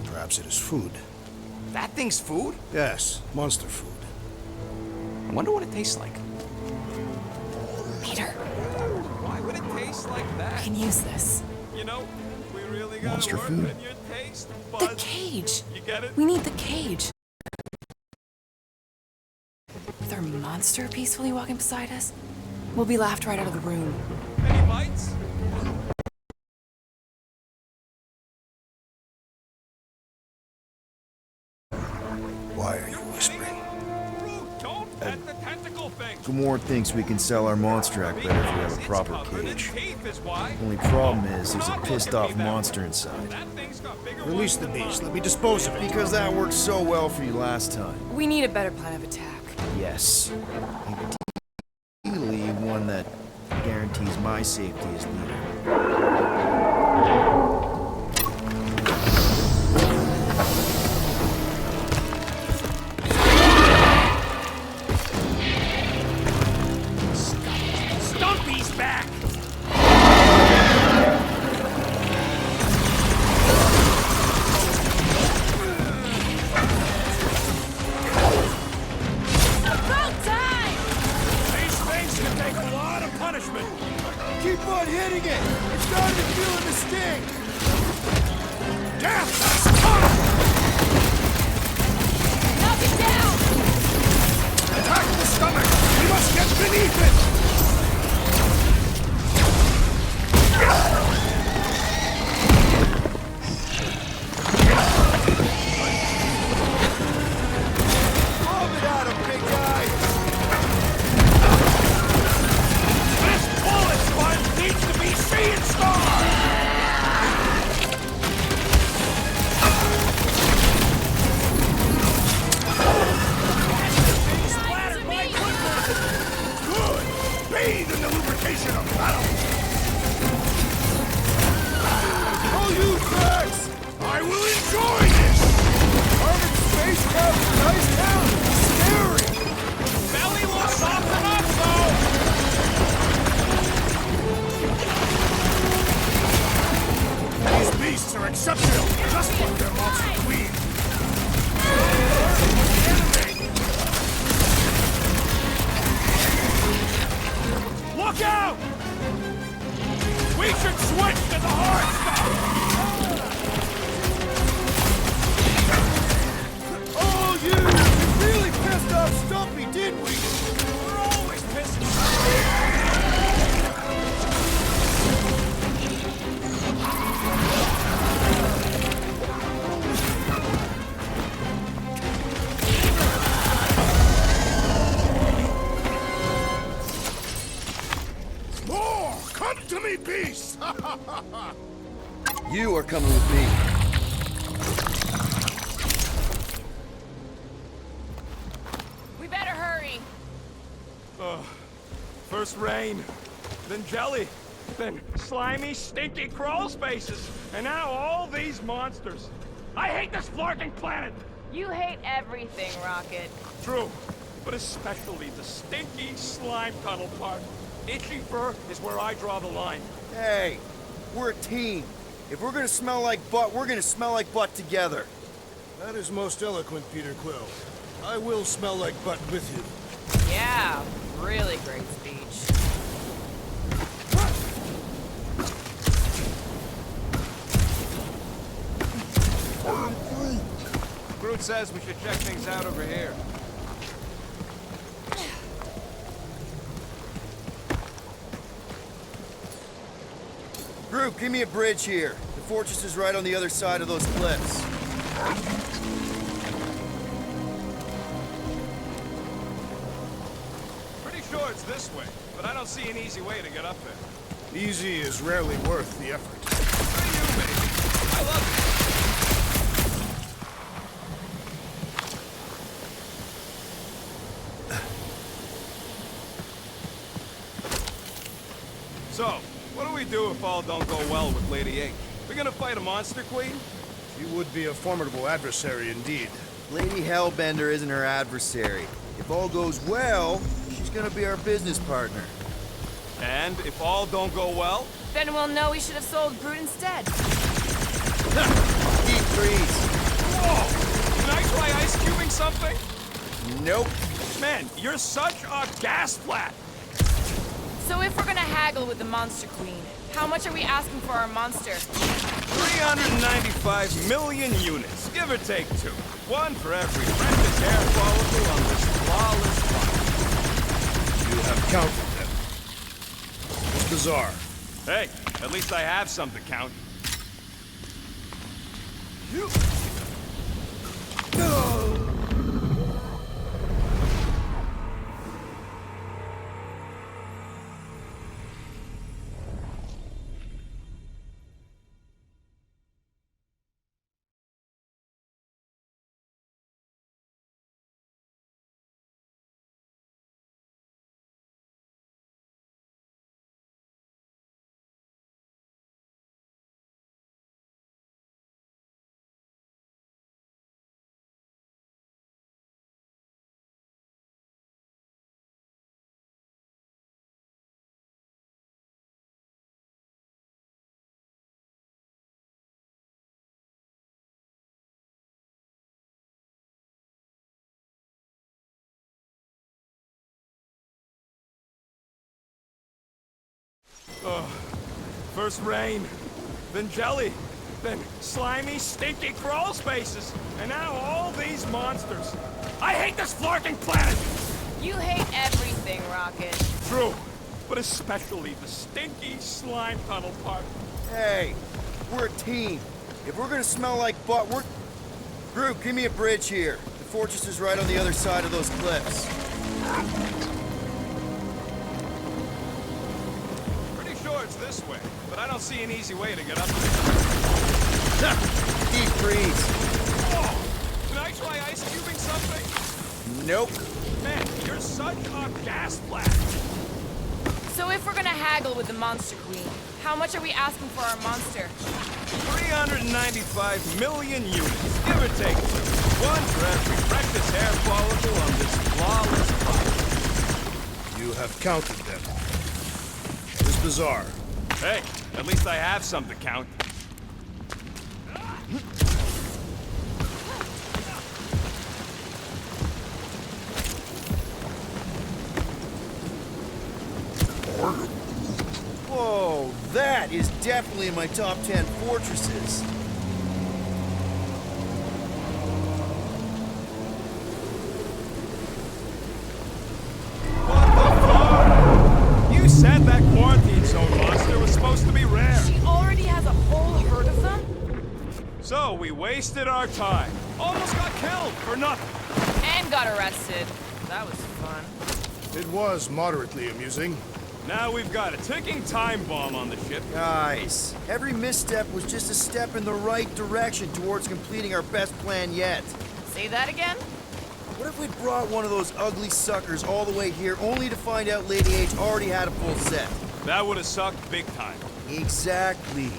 Perhaps it is food. That thing's food? Yes, monster food. I wonder what it tastes like. Peter, Why would it taste like we that? can use this. You know, we really gotta Monster work food? on your taste The buds. cage. You get it? We need the cage. With our monster peacefully walking beside us, we'll be laughed right out of the room. Any bites? Why are you whispering? Groot, don't pet the tentacle thing. Gamorrean thinks we can sell our monster act better if we have a proper cage. Is why. Only problem is there's a pissed off monster inside. That thing's got bigger Release the beast. Let me dispose of it. Because that worked so well for you last time. We need a better plan of attack. Yes. Ideally, one that guarantees my safety as leader. Stumpy's back! About time! These things can take a lot of punishment. Keep on hitting it! It's starting to feel the sting! Death has come! Knock it down! Attack the stomach! We must get beneath it! Lob it at him, big guy! This bullet sponge needs to be seeing stars! Splattered my footprint! Good! Exceptional! Just like their monster queen! Look out! We should switch to the hard stuff! Oh, you! Really pissed off Stumpy, didn't we? We're always pissing off. More! Come to me, beast! You are coming with me. We better hurry. First rain, then jelly, then slimy, stinky crawl spaces, and now all these monsters. I hate this flarking planet! You hate everything, Rocket. True, but especially the stinky slime tunnel part. Itchy fur is where I draw the line. Hey, we're a team. If we're gonna smell like butt, we're gonna smell like butt together. That is most eloquent, Peter Quill. I will smell like butt with you. Yeah, really great speech. Groot says we should check things out over here. Groot, give me a bridge here. The fortress is right on the other side of those cliffs. Pretty sure it's this way, but I don't see an easy way to get up there. Easy is rarely worth the effort. For you, maybe. I love it. So, what do we do if all don't go well with Lady H? We're gonna fight a monster queen? She would be a formidable adversary indeed. Lady Hellbender isn't her adversary. If all goes well, she's gonna be our business partner. And if all don't go well? Then we'll know we should have sold Groot instead. Deep freeze. Whoa! Can I try ice cubing something? Nope. Man, you're such a gas flat! So if we're gonna haggle with the Monster Queen, how much are we asking for our monster? 395 million units, give or take 2. 1 for every precious hair follicle on this flawless planet. You have counted them. It's bizarre. Hey, at least I have some to count. First rain, then jelly, then slimy, stinky crawl spaces, and now all these monsters. I hate this flarking planet! You hate everything, Rocket. True, but especially the stinky slime tunnel part. Hey, we're a team. If we're gonna smell like butt, we're... Groot, give me a bridge here. The fortress is right on the other side of those cliffs. Pretty sure it's this way, but I don't see an easy way to get up there. Deep freeze. Whoa! Can I try ice cubing something? Nope. Man, you're such a gas flat! So if we're gonna haggle with the Monster Queen, how much are we asking for our monster? 395 million units, give or take 2. 1 for every precious hair follicle on this flawless planet. You have counted them. It's bizarre. Hey, at least I have some to count. Whoa, that is definitely in my top 10 fortresses. You said that quarantine zone monster was supposed to be rare. She already has a whole herd of them? So we wasted our time. Almost got killed for nothing. And got arrested. That was fun. It was moderately amusing. Now we've got a ticking time bomb on the ship. Guys, every misstep was just a step in the right direction towards completing our best plan yet. Say that again? What if we'd brought one of those ugly suckers all the way here only to find out Lady H already had a full set? That would have sucked big time. Exactly.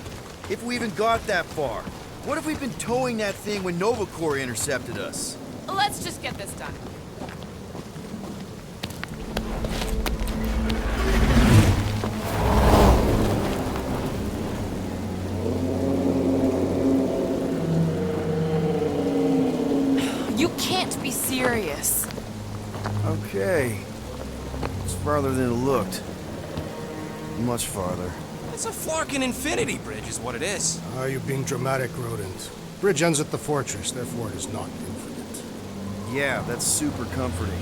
If we even got that far. What if we'd been towing that thing when Nova Corps intercepted us? Let's just get this done. You can't be serious. Okay. It's farther than it looked. Much farther. It's a Flarkin Infinity Bridge is what it is. Are you being dramatic, Rodent? Bridge ends at the fortress, therefore it is not infinite. Yeah, that's super comforting.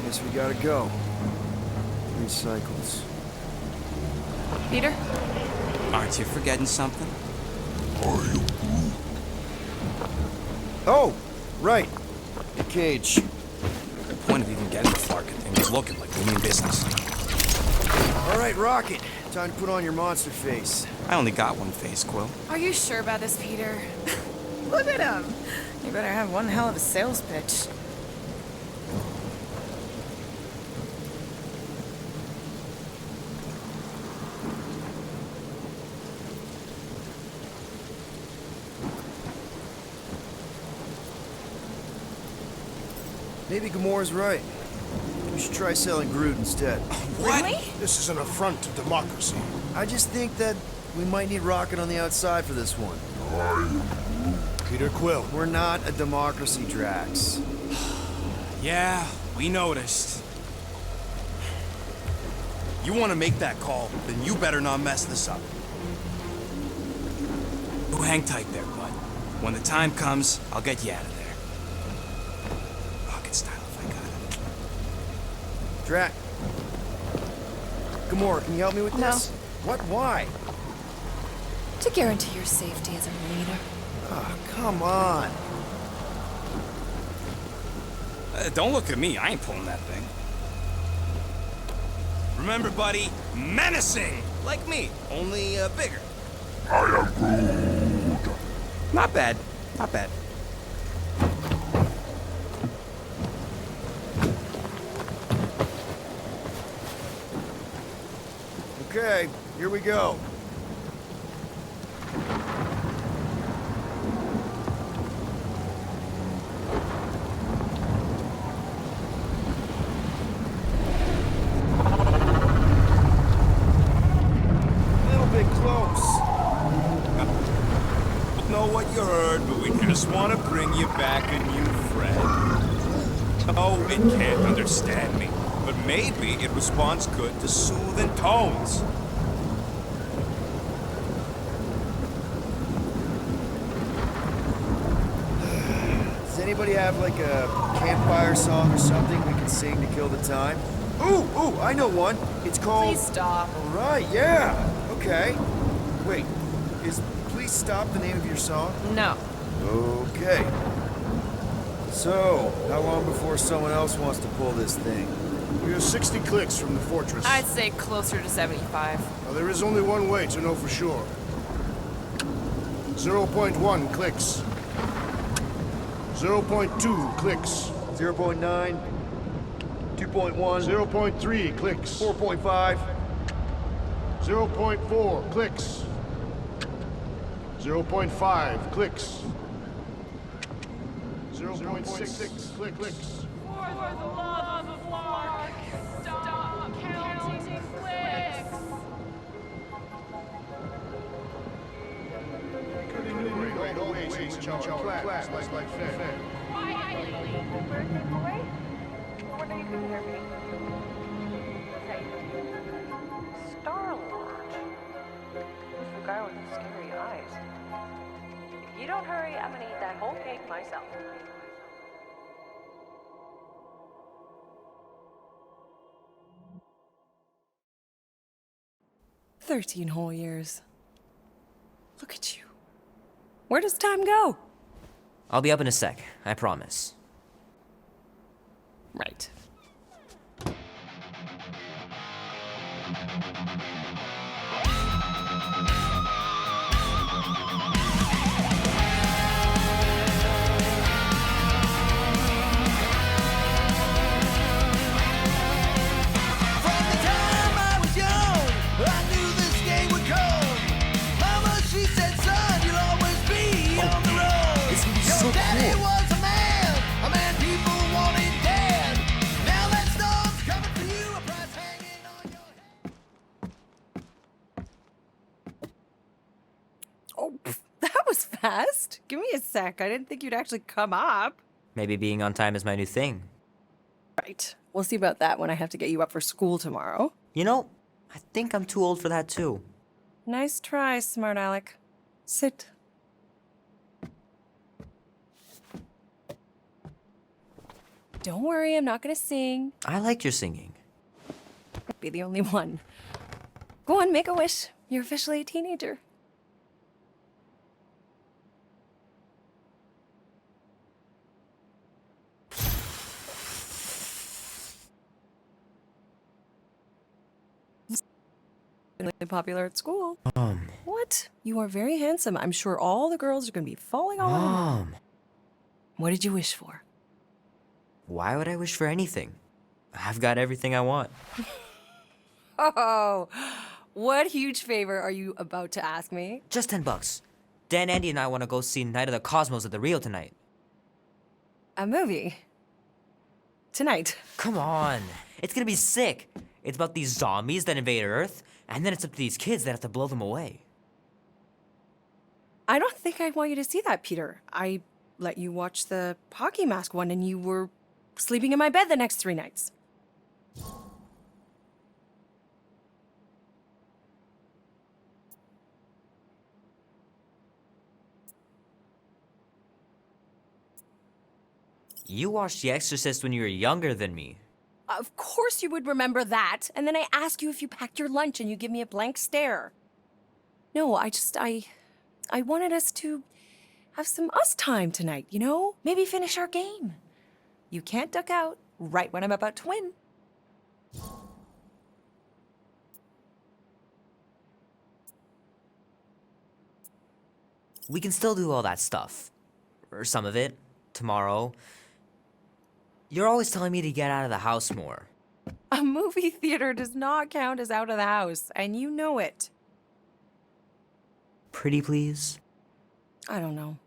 Guess we gotta go. 3 cycles. Peter? Aren't you forgetting something? Oh, right. The cage. The point of even getting the Flarkin thing was looking like we mean business. All right, Rocket. Time to put on your monster face. I only got one face, Quill. Are you sure about this, Peter? Look at him. You better have one hell of a sales pitch. Maybe Gamora's right. We should try selling Groot instead. Really? This is an affront to democracy. I just think that we might need Rocket on the outside for this one. Peter Quill. We're not a democracy, Drax. Yeah, we noticed. You want to make that call, then you better not mess this up. You hang tight there, bud. When the time comes, I'll get you out of there. Rocket style, if I got it. Drax. Gamora, can you help me with this? What? Why? To guarantee your safety as a leader. Oh, come on. Don't look at me. I ain't pulling that thing. Remember, buddy, menacing! Like me, only bigger. I am Groot. Not bad. Not bad. Okay, here we go. Know what you heard, but we just want to bring you back a new friend. Oh, it can't understand me, but maybe it responds good to soothing tones. Does anybody have like a campfire song or something we can sing to kill the time? Ooh, I know one. It's called... Please stop. All right, yeah. Okay. Wait, is Please Stop the name of your song? No. Okay. So, how long before someone else wants to pull this thing? We are 60 clicks from the fortress. I'd say closer to 75. Now, there is only one way to know for sure. 0.1 clicks. 0.2 clicks. 0.9, 2.1, 0.3 clicks. 4.5. 0.4 clicks. 0.5 clicks. 0.6 clicks. For the love of Lark, stop counting clicks. reach our plans like fair. Birthday boy? No wonder you couldn't hear me. Hey. Star-Lord. Who's the guy with the scary eyes? If you don't hurry, I'm gonna eat that whole cake myself. "13 whole years. Look at you. Where does time go?" I'll be up in a sec, I promise. Right. Oh, that was fast. Give me a sec. I didn't think you'd actually come up. Maybe being on time is my new thing. Right. We'll see about that when I have to get you up for school tomorrow. You know, I think I'm too old for that too. Nice try, smart Alec. Sit. Don't worry, I'm not gonna sing. I like your singing. Be the only one. Go on, make a wish. You're officially a teenager. Really popular at school. What? You are very handsome. I'm sure all the girls are gonna be falling all over. Mom! What did you wish for? Why would I wish for anything? I've got everything I want. Oh, what huge favor are you about to ask me? Just $10. Dan, Andy, and I want to go see Night of the Cosmos at the Rio tonight. A movie? Tonight? Come on. It's gonna be sick. It's about these zombies that invade Earth, and then it's up to these kids that have to blow them away. I don't think I want you to see that, Peter. I let you watch the hockey mask one and you were sleeping in my bed the next 3 nights. You watched The Exorcist when you were younger than me. Of course you would remember that. And then I ask you if you packed your lunch and you give me a blank stare. No, I wanted us to have some us time tonight, you know? Maybe finish our game. You can't duck out right when I'm about to win. We can still do all that stuff. Or some of it. Tomorrow. You're always telling me to get out of the house more. A movie theater does not count as out of the house, and you know it. Pretty please? I don't know.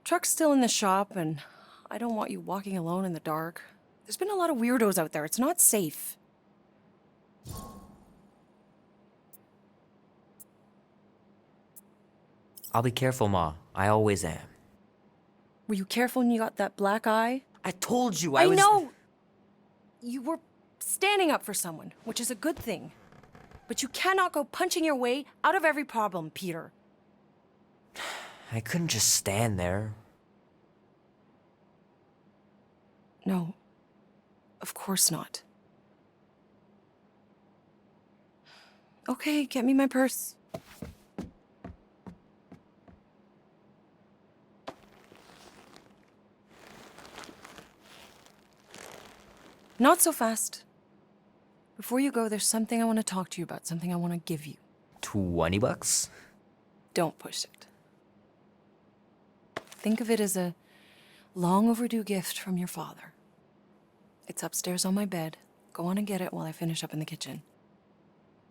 Truck's still in the shop, and I don't want you walking alone in the dark. There's been a lot of weirdos out there. It's not safe. I'll be careful, Ma. I always am. Were you careful when you got that black eye? I told you I I was- know! You were standing up for someone, which is a good thing. But you cannot go punching your way out of every problem, Peter. I couldn't just stand there. No. Of course not. Okay, get me my purse. Not so fast. Before you go, there's something I want to talk to you about, something I want to give you. $20? Don't push it. Think of it as a long overdue gift from your father. It's upstairs on my bed. Go on and get it while I finish up in the kitchen.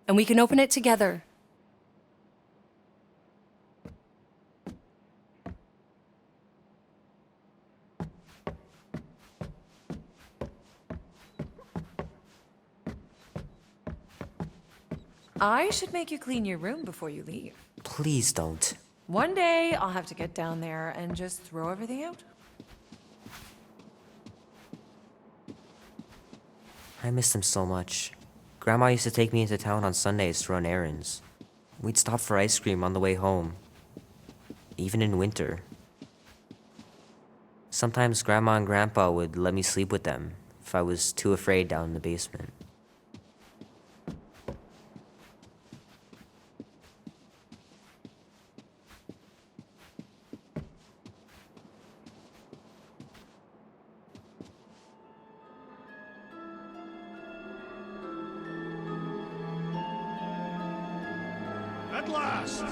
And we can open it together. I should make you clean your room before you leave. Please don't. One day, I'll have to get down there and just throw everything out. I miss them so much. Grandma used to take me into town on Sundays to run errands. We'd stop for ice cream on the way home, even in winter. Sometimes Grandma and Grandpa would let me sleep with them if I was too afraid down in the basement. At last!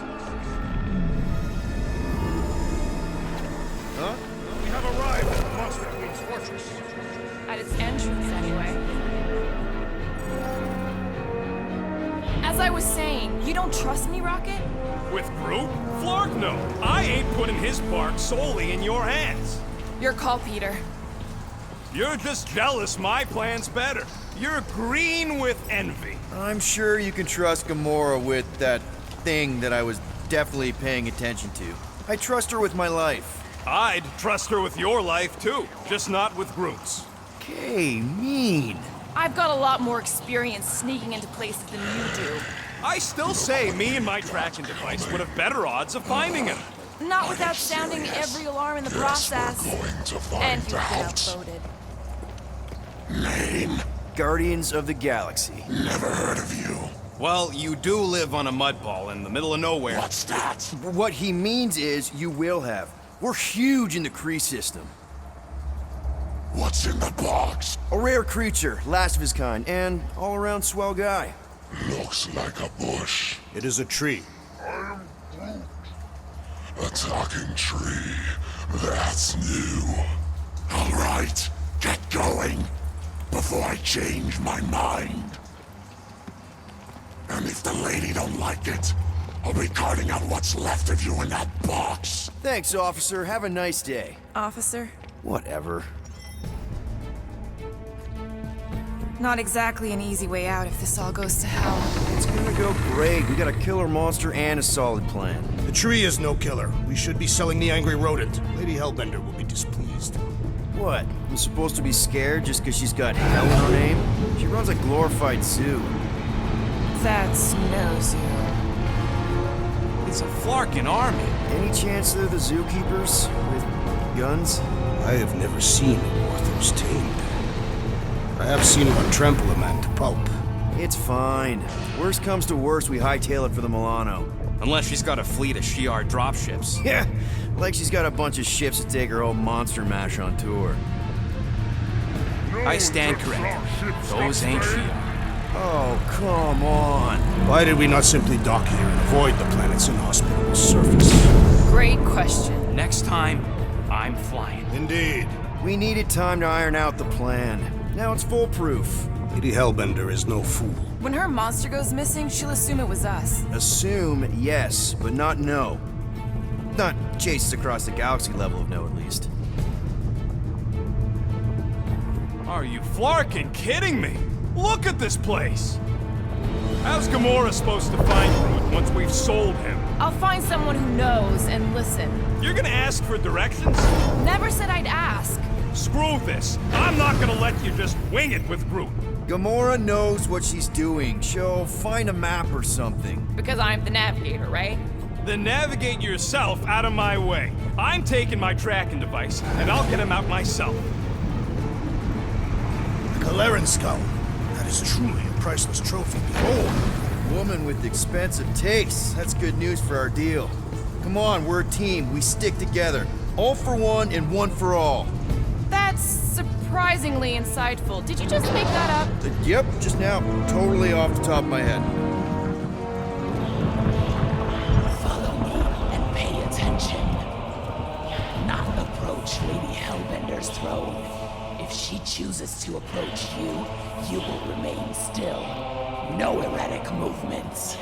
Huh? We have arrived at the Monster Queen's fortress. At its entrance, anyway. As I was saying, you don't trust me, Rocket? With Groot? Flark, no. I ain't putting his bark solely in your hands. Your call, Peter. You're just jealous my plan's better. You're green with envy. I'm sure you can trust Gamora with that thing that I was definitely paying attention to. I trust her with my life. I'd trust her with your life, too. Just not with Groot's. Okay, mean. I've got a lot more experience sneaking into places than you do. I still say me and my tracking device would have better odds of finding him. Not without sounding every alarm in the process. And you've been outvoted. Name? Guardians of the Galaxy. Never heard of you. Well, you do live on a mud ball in the middle of nowhere. What's that? What he means is you will have. We're huge in the Kree system. What's in the box? A rare creature, last of his kind, and all-around swell guy. Looks like a bush. It is a tree. A talking tree. That's new. All right, get going. Before I change my mind. And if the lady don't like it, I'll be carting out what's left of you in that box. Thanks, officer. Have a nice day. Officer? Whatever. Not exactly an easy way out if this all goes to hell. It's gonna go great. We got a killer monster and a solid plan. The tree is no killer. We should be selling the angry rodent. Lady Hellbender will be displeased. What? I'm supposed to be scared just because she's got hell in her name? She runs a glorified zoo. That's no zoo. It's a Flarkin army. Any chance they're the zookeepers? With guns? I have never seen Orthos tamed. I have seen one trample a man to pulp. It's fine. Worst comes to worst, we hightail it for the Milano. Unless she's got a fleet of Shi'ar dropships. Yeah, like she's got a bunch of ships to take her whole monster mash on tour. I stand corrected. Those ain't Shi'ar. Oh, come on. Why did we not simply dock here and avoid the planet's inhospitable surface? Great question. Next time, I'm flying. Indeed. We needed time to iron out the plan. Now it's foolproof. Lady Hellbender is no fool. When her monster goes missing, she'll assume it was us. Assume, yes, but not no. Not chases across the galaxy level of no, at least. Are you Flarkin kidding me? Look at this place! How's Gamora supposed to find Groot once we've sold him? I'll find someone who knows and listen. You're gonna ask for directions? Never said I'd ask. Screw this. I'm not gonna let you just wing it with Groot. Gamora knows what she's doing. She'll find a map or something. Because I'm the navigator, right? Then navigate yourself out of my way. I'm taking my tracking device, and I'll get him out myself. The Galeran skull. That is truly a priceless trophy. Behold. Woman with expensive tastes. That's good news for our deal. Come on, we're a team. We stick together. All for one and one for all. That's surprisingly insightful. Did you just make that up? Yep, just now. Totally off the top of my head. Follow me and pay attention. Not approach Lady Hellbender's throne. If she chooses to approach you, you will remain still. No erratic movements.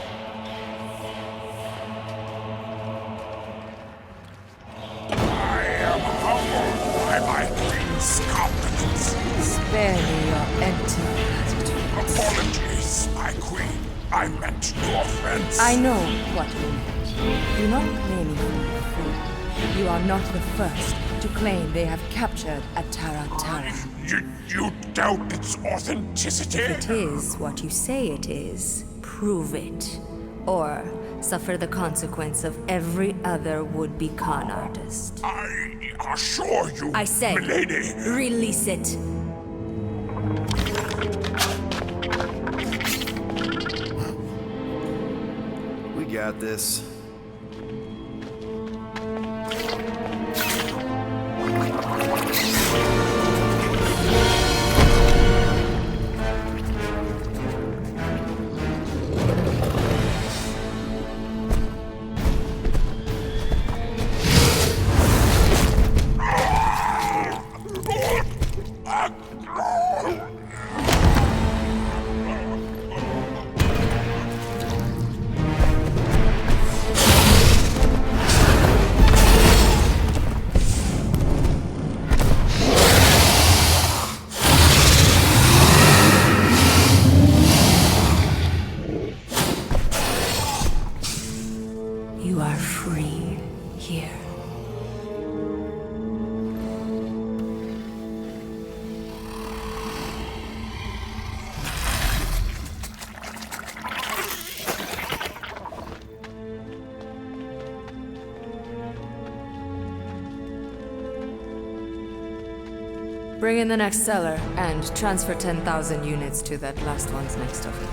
I am humbled by my queen's confidence. Spare me your empty attitude. Apologies, my queen. I meant no offense. I know what you meant. Do not claim me for a fool. You are not the first to claim they have captured Atara Tara. You doubt its authenticity? If it is what you say it is, prove it. Or suffer the consequence of every other would-be con artist. I assure you, I said, milady. release it. We got this. You are free here. Bring in the next cellar and transfer 10,000 units to that last one's next of it.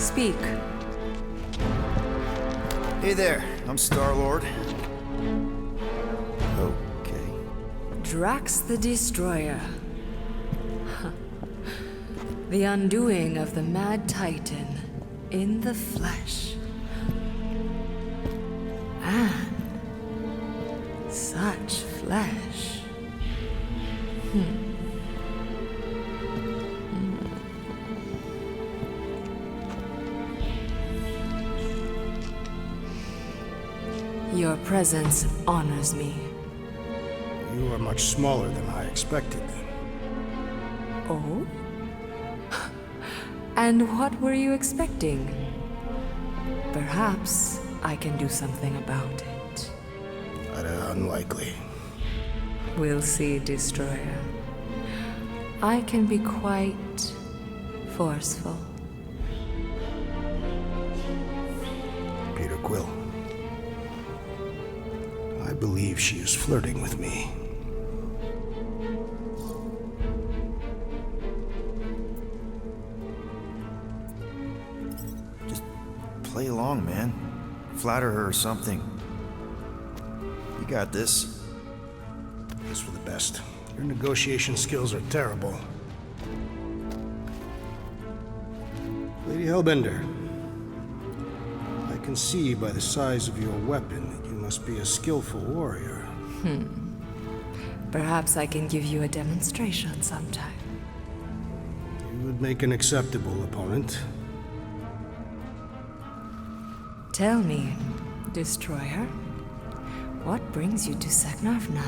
Speak. Hey there, I'm Star-Lord. Okay. Drax the Destroyer. The undoing of the Mad Titan in the flesh. And such flesh. Your presence honors me. You are much smaller than I expected. Oh? And what were you expecting? Perhaps I can do something about it. Unlikely. We'll see, Destroyer. I can be quite forceful. Peter Quill. I believe she is flirting with me. Just play along, man. Flatter her or something. You got this. It's for the best. Your negotiation skills are terrible. Lady Hellbender, I can see by the size of your weapon that you must be a skillful warrior. Perhaps I can give you a demonstration sometime. You would make an acceptable opponent. Tell me, Destroyer, what brings you to Seknarf 9?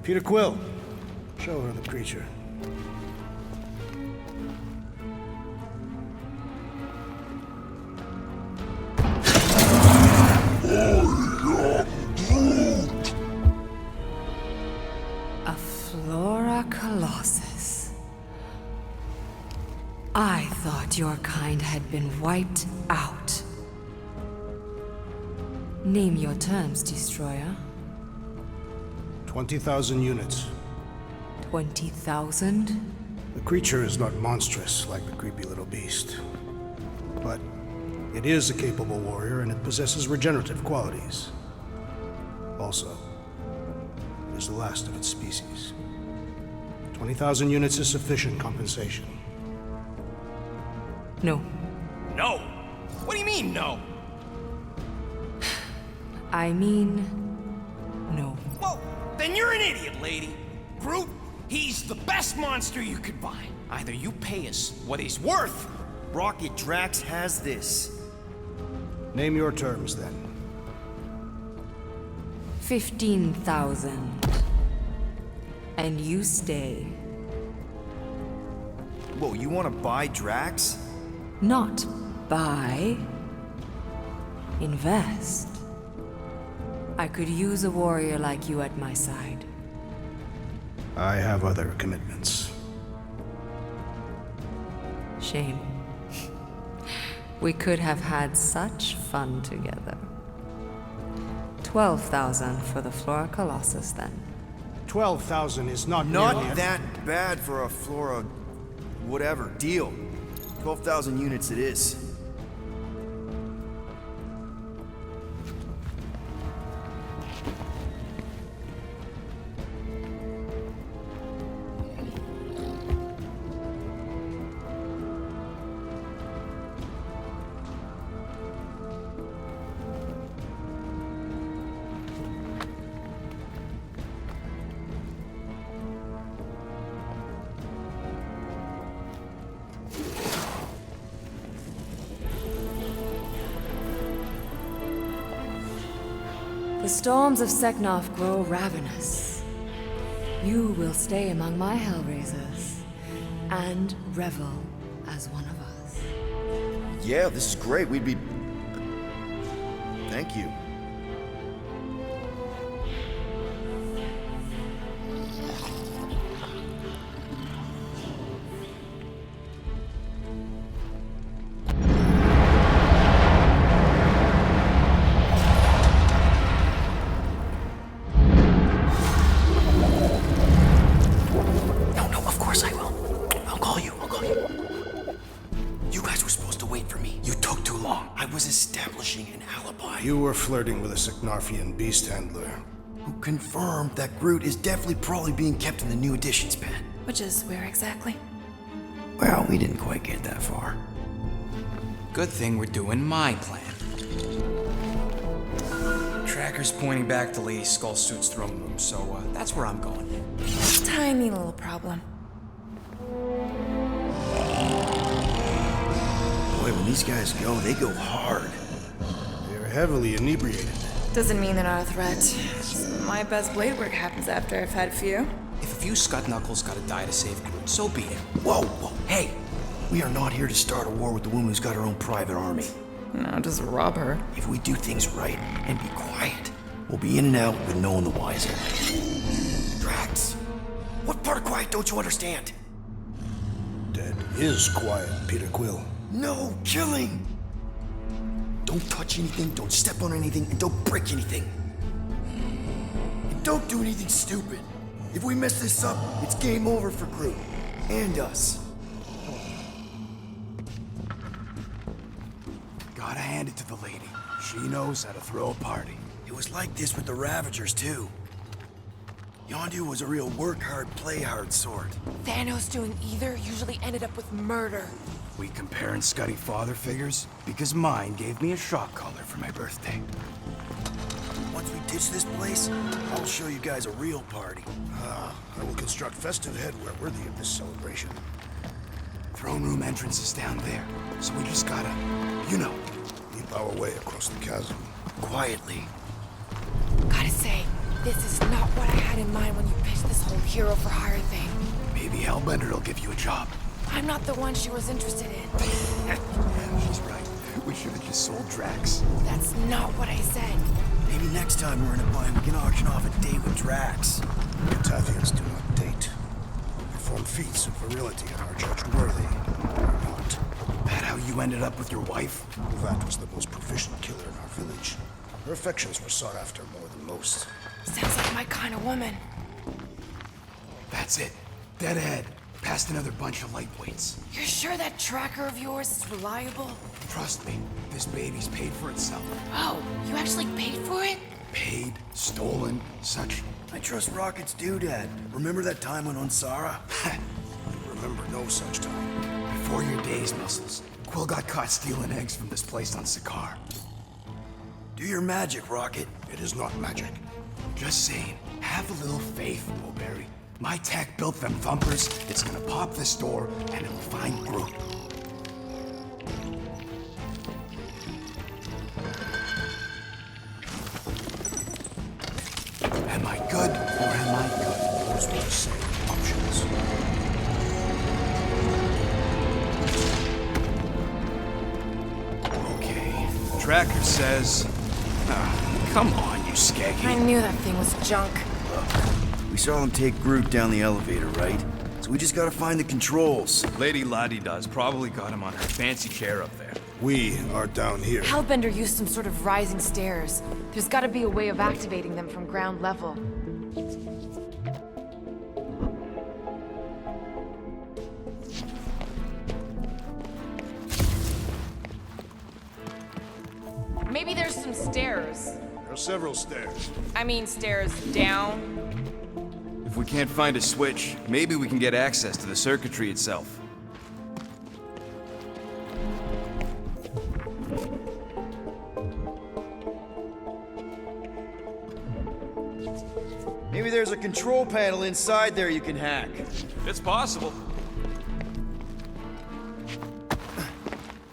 Peter Quill, show her the creature. A Flora Colossus. I thought your kind had been wiped out. Name your terms, Destroyer. 20,000 units. 20,000? The creature is not monstrous like the creepy little beast. But it is a capable warrior and it possesses regenerative qualities. Also, it is the last of its species. 20,000 units is sufficient compensation. No. No! What do you mean, no? I mean, no. Well, then you're an idiot, lady. Groot, he's the best monster you could buy. Either you pay us what he's worth. Rocket Drax has this. Name your terms, then. 15,000. And you stay. Whoa, you want to buy Drax? Not buy. Invest? I could use a warrior like you at my side. I have other commitments. Shame. We could have had such fun together. 12,000 for the Flora Colossus, then. 12,000 is not nearly Not that bad for a Flora... whatever, deal. 12,000 units it is. The storms of Seknov grow ravenous. You will stay among my Hellraisers and revel as one of us. Yeah, this is great. We'd be... Thank you. You were flirting with a Seknarfian beast handler. Who confirmed that Groot is definitely probably being kept in the new editions pen. Which is where exactly? Well, we didn't quite get that far. Good thing we're doing my plan. Tracker's pointing back to Lady Skullsuit's throne room, so that's where I'm going. Tiny little problem. Boy, when these guys go, they go hard. They're heavily inebriated. Doesn't mean they're not a threat. My best blade work happens after I've had a few. If a few scut knuckles gotta die to save Groot, so be it. Whoa, whoa, hey! We are not here to start a war with the woman who's got her own private army. No, just rob her. If we do things right and be quiet, we'll be in and out with no one the wiser. Drax, what part of quiet don't you understand? Dead is quiet, Peter Quill. No killing! Don't touch anything, don't step on anything, and don't break anything. And don't do anything stupid. If we mess this up, it's game over for Groot. And us. Gotta hand it to the lady. She knows how to throw a party. It was like this with the Ravagers, too. Yondu was a real work hard, play hard sort. Thanos doing either usually ended up with murder. We comparing Scuddy father figures? Because mine gave me a shock collar for my birthday. Once we ditch this place, I'll show you guys a real party. I will construct festive headwear worthy of this celebration. Throne room entrance is down there, so we just gotta, you know. Leap our way across the chasm. Quietly. Gotta say, this is not what I had in mind when you pitched this whole hero for hire thing. Maybe Hellbender'll give you a job. I'm not the one she was interested in. She's right. We should have just sold Drax. That's not what I said. Maybe next time we're in a bind, we can auction off a date with Drax. Tathians do not date. They perform feats of virility and are judged worthy, or not. That how you ended up with your wife? That was the most proficient killer in our village. Her affections were sought after more than most. Sounds like my kind of woman. That's it. Dead ahead. Past another bunch of lightweights. You're sure that tracker of yours is reliable? Trust me, this baby's paid for itself. Oh, you actually paid for it? Paid, stolen, such. I trust Rocket's doodad. Remember that time on Onsara? Remember no such time. Before your days, Muscles. Quill got caught stealing eggs from this place on Sakaar. Do your magic, Rocket. It is not magic. Just saying, have a little faith, Mulberry. My tech built them thumpers. It's gonna pop this door, and it'll find Groot. Am I good, or am I good? Those were the same options. Okay, tracker says... Ah, come on, you skaggy. I knew that thing was junk. We saw them take Groot down the elevator, right? So we just gotta find the controls. Lady Ladi-Da's probably got him on her fancy chair up there. We are down here. Hellbender used some sort of rising stairs. There's gotta be a way of activating them from ground level. Maybe there's some stairs. There are several stairs. I mean stairs down. If we can't find a switch, maybe we can get access to the circuitry itself. Maybe there's a control panel inside there you can hack. It's possible.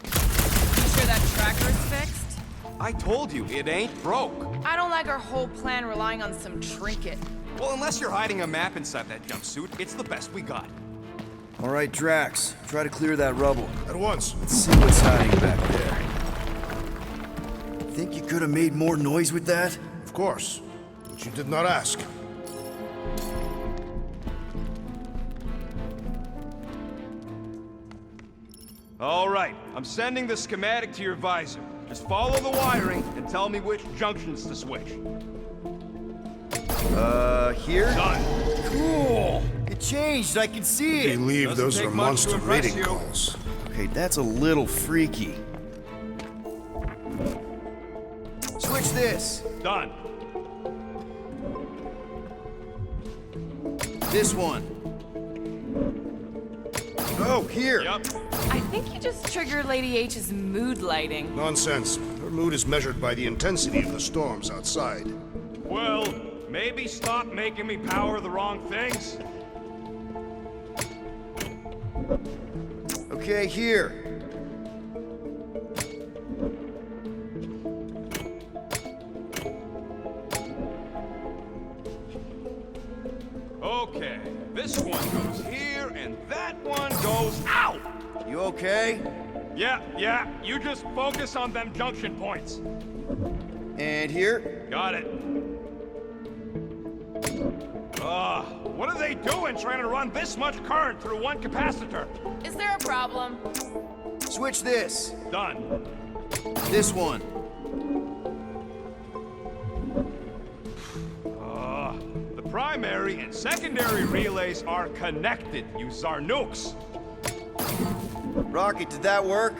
You sure that tracker's fixed? I told you, it ain't broke. I don't like our whole plan relying on some trinket. Well, unless you're hiding a map inside that jumpsuit, it's the best we got. All right, Drax, try to clear that rubble. At once. Let's see what's hiding back there. Think you could have made more noise with that? Of course. But you did not ask. All right, I'm sending the schematic to your visor. Just follow the wiring and tell me which junctions to switch. Here? Done. Cool! It changed, I can see I it! believe Doesn't those take are much to monster impress rating you. calls. Okay, that's a little freaky. Switch this! Done. This one. Oh, here! Yep. I think you just triggered Lady H's mood lighting. Nonsense. Her mood is measured by the intensity of the storms outside. Well, maybe stop making me power the wrong things. Okay, here. Okay, this one goes here, and that one goes out! You okay? Yeah, you just focus on them junction points. And here? Got it. What are they doing trying to run this much current through one capacitor? Is there a problem? Switch this. Done. This one. The primary and secondary relays are connected, you Zarnooks. Rocket, did that work?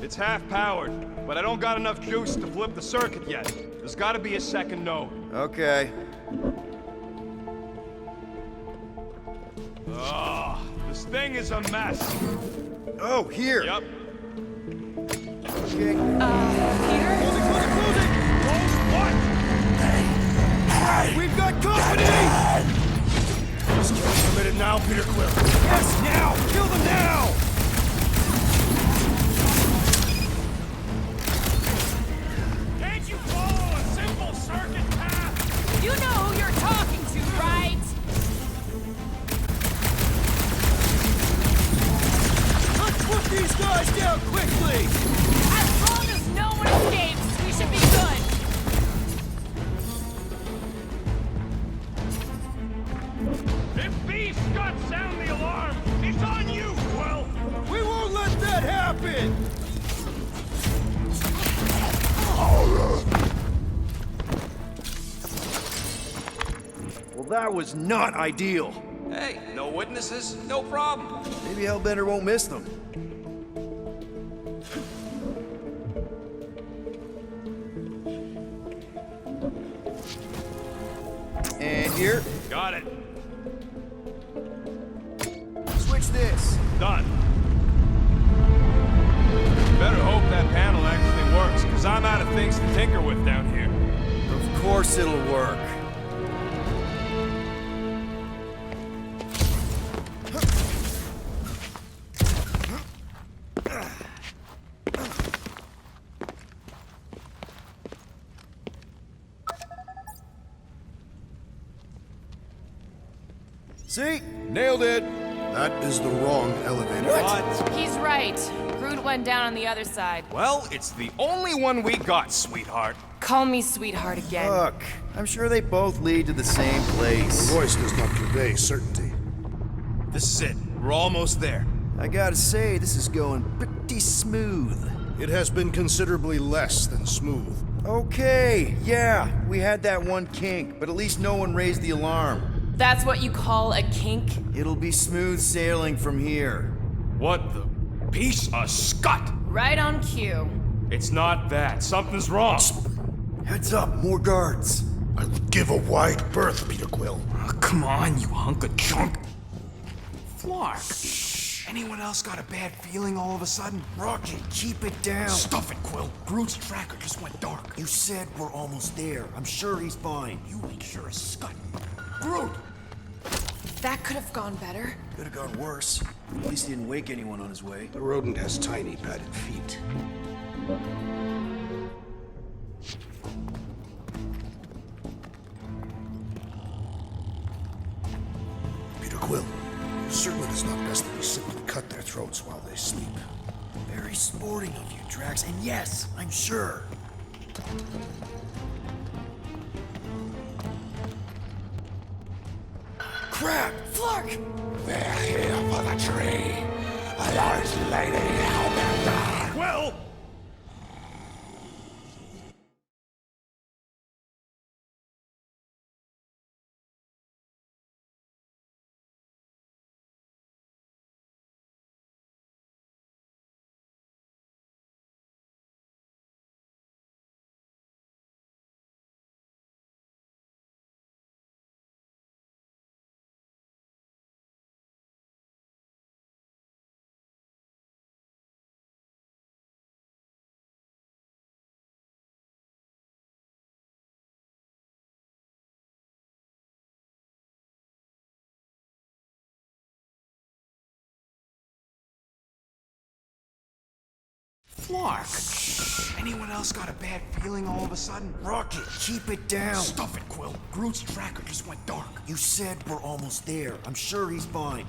It's half powered, but I don't got enough juice to flip the circuit yet. There's gotta be a second node. Okay. This thing is a mess. Oh, here. Yep. Okay. Peter? Close it! What? We've got company! Just kill him committed now, Peter Quill. Yes, now! Kill them now! Can't you follow a simple circuit path? You know who you're talking to, right? Let's put these guys down quickly! As long as no one escapes, we should be good. If Beast Gut sound the alarm, it's on you, Quill! We won't let that happen! Well, that was not ideal. Hey, no witnesses, no problem. Maybe Hellbender won't miss them. And here. Got it. Switch this. Done. Better hope that panel actually works, because I'm out of things to tinker with down here. Of course it'll work. See? Nailed it! That is the wrong elevator. What? He's right. Groot one down on the other side. Well, it's the only one we got, sweetheart. Call me sweetheart again. Look, I'm sure they both lead to the same place. The voice does not convey certainty. This is it. We're almost there. I gotta say, this is going pretty smooth. It has been considerably less than smooth. Okay, yeah, we had that one kink, but at least no one raised the alarm. That's what you call a kink? It'll be smooth sailing from here. What the piece of scut? Right on cue. It's not that. Something's wrong. Heads up, more guards. I would give a wide berth, Peter Quill. Oh, come on, you hunk of junk. Flark. Anyone else got a bad feeling all of a sudden? Rocky, keep it down. Stuff it, Quill. Groot's tracker just went dark. You said we're almost there. I'm sure he's fine. You make sure as scut. Groot! That could have gone better. Could have gone worse. At least he didn't wake anyone on his way. The rodent has tiny padded feet. Peter Quill, certainly it is not best that we simply cut their throats while they sleep. Very sporting of you, Drax, and yes, I'm sure. Crap! Flark! They're here for the tree. A large lady Hellbender. Well, Flark. Anyone else got a bad feeling all of a sudden? Rocket, keep it down. Stuff it, Quill. Groot's tracker just went dark. You said we're almost there. I'm sure he's fine.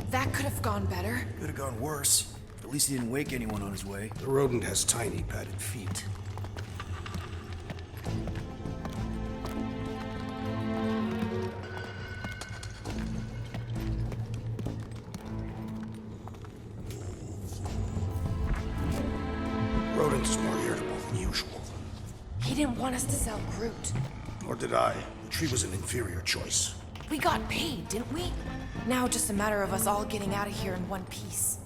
That could have gone better. Could have gone worse. At least he didn't wake anyone on his way. The rodent has tiny padded feet. Rodent is more irritable than usual. He didn't want us to sell Groot. Nor did I. The tree was an inferior choice. We got paid, didn't we? Now just a matter of us all getting out of here in one piece.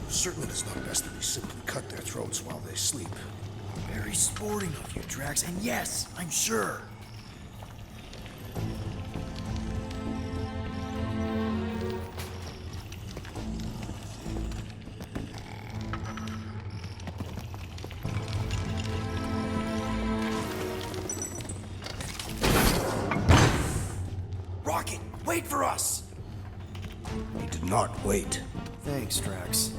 Certain it is not best that we simply cut their throats while they sleep. Very sporting of you, Drax, and yes, I'm sure. Rocket, wait for us! He did not wait. Thanks, Drax.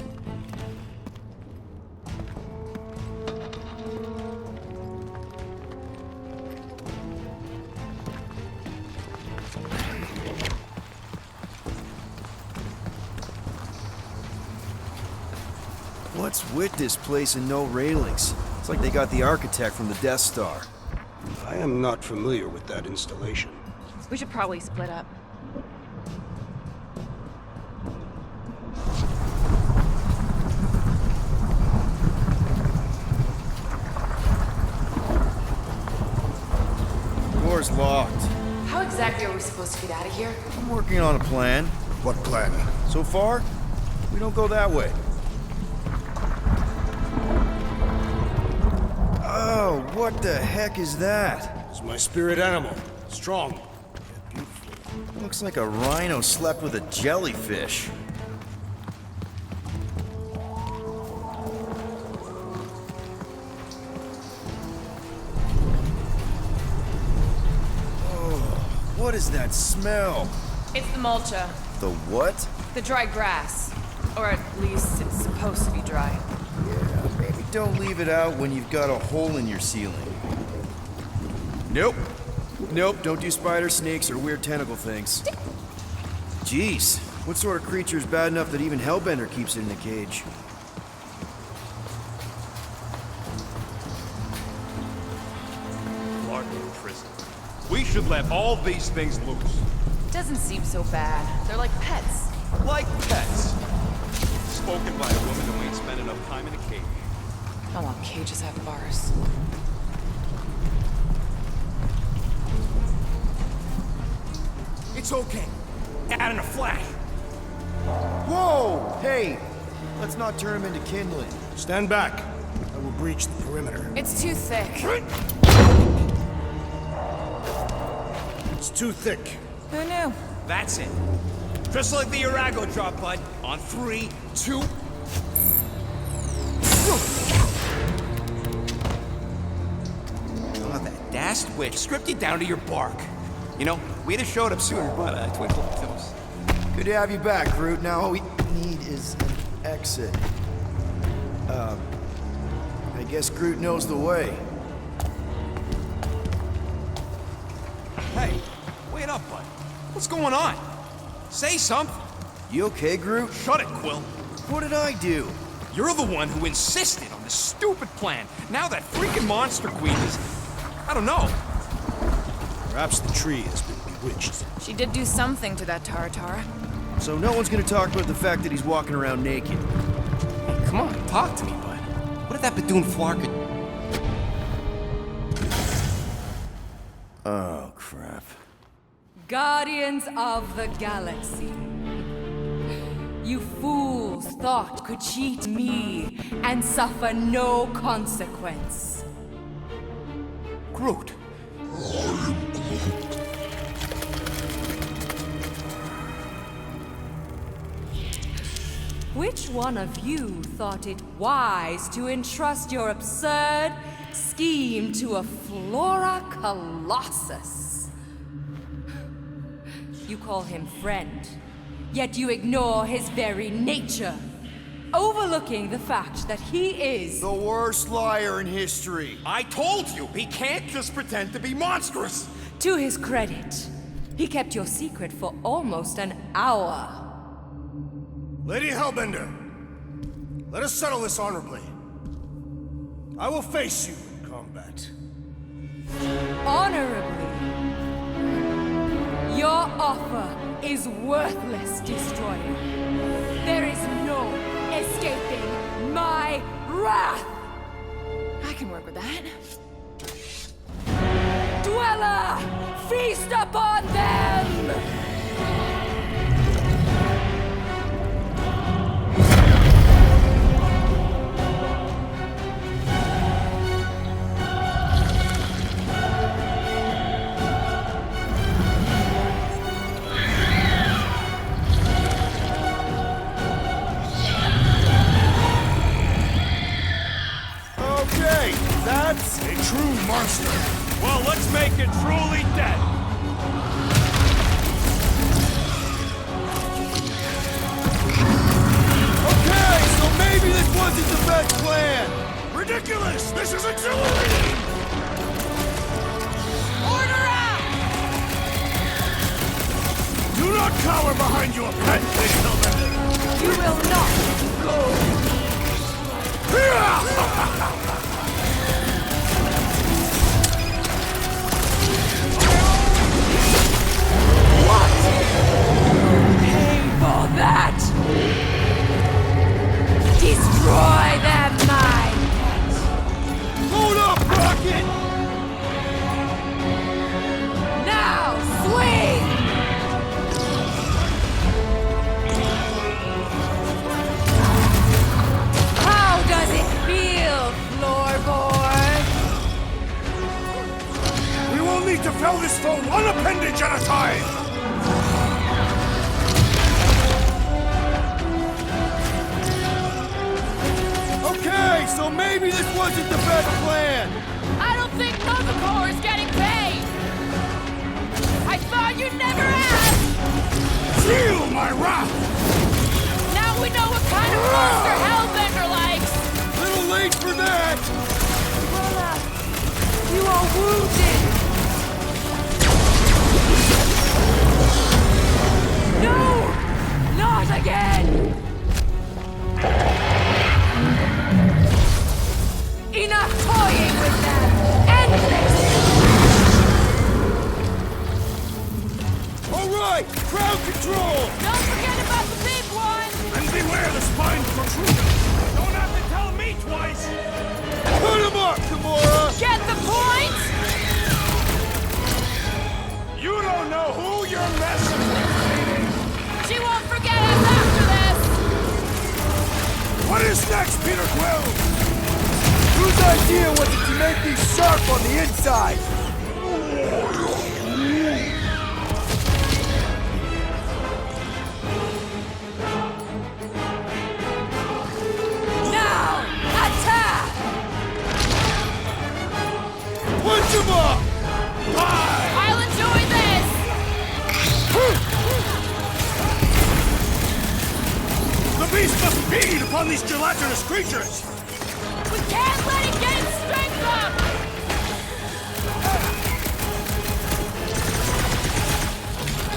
What's with this place and no railings? It's like they got the architect from the Death Star. I am not familiar with that installation. We should probably split up. Door's locked. How exactly are we supposed to get out of here? I'm working on a plan. What plan? So far, we don't go that way. Oh, what the heck is that? It's my spirit animal. Strong. Looks like a rhino slept with a jellyfish. What is that smell? It's the mulcha, The what? the dry grass. Or at least it's supposed to be dry. Yeah, maybe don't leave it out when you've got a hole in your ceiling. Nope. Nope, don't do spider, snakes, or weird tentacle things. Jeez, what sort of creature is bad enough that even Hellbender keeps it in a cage? Clark in prison. We should let all these things loose. Doesn't seem so bad. They're like pets. Like pets. Spoken by a woman who ain't spent enough time in a cage. I want cages at bars. It's okay. Out in a flash. Whoa! Hey! Let's not turn him into kindling. Stand back. I will breach the perimeter. It's too thick. It's too thick. Who knew? That's it. Just like the Urago drop, bud. On 3, 2... Oh, that dashed witch stripped you down to your bark. You know, we'd have showed up sooner, but twinkle toes. Good to have you back, Groot. Now all we need is an exit. I guess Groot knows the way. Hey, wait up, bud. What's going on? Say something. You okay, Groot? Shut it, Quill. What did I do? You're the one who insisted on this stupid plan. Now that freaking Monster Queen is... I don't know. Perhaps the tree has been bewitched. She did do something to that Taratara. So no one's gonna talk about the fact that he's walking around naked. Hey, come on, talk to me, bud. What did that Bethune Flark... Oh, crap. Guardians of the Galaxy. You fools thought could cheat me and suffer no consequence. Groot. Which one of you thought it wise to entrust your absurd scheme to a Flora Colossus? You call him friend, yet you ignore his very nature, overlooking the fact that he is The worst liar in history. I told you, he can't just pretend to be monstrous. To his credit, he kept your secret for almost an hour. Lady Hellbender, let us settle this honorably. I will face you in combat. Honorably. Your offer is worthless, Destroyer. There is no escaping my wrath! I can work with that. Dweller, feast upon them! Okay, that's A true monster. Well, let's make it truly dead. okay. So maybe this wasn't the best plan. Ridiculous! This is exhilarating! Order up! Do not cower behind your pet, Lady Hellbender! You will not go! Pay for that! Destroy them, mine! Hold up, Rocket! Now, swing! How does it feel, floorboard? We will need to fell this foe one appendage at a time! Okay, so maybe this wasn't the best plan. I don't think Mothercore is getting paid! I thought you You never asked! Feel my wrath! Now we know what kind of monster Hellbender likes! Little late for that! Lola, you are wounded. No! Not again! Enough toying with them! End this! All right, crowd control! Don't forget about the big one! And beware the spine protruder! Don't have to tell me twice! Put him up, Gamora! Get the point? You don't know who you're messing with, lady! She won't forget us after this! What is next, Peter Quill? Whose idea was it to make these sharp on the inside? Now! Attack! Punch him up! I'll enjoy this! The beast must feed upon these gelatinous creatures! We can't let it get its strength up!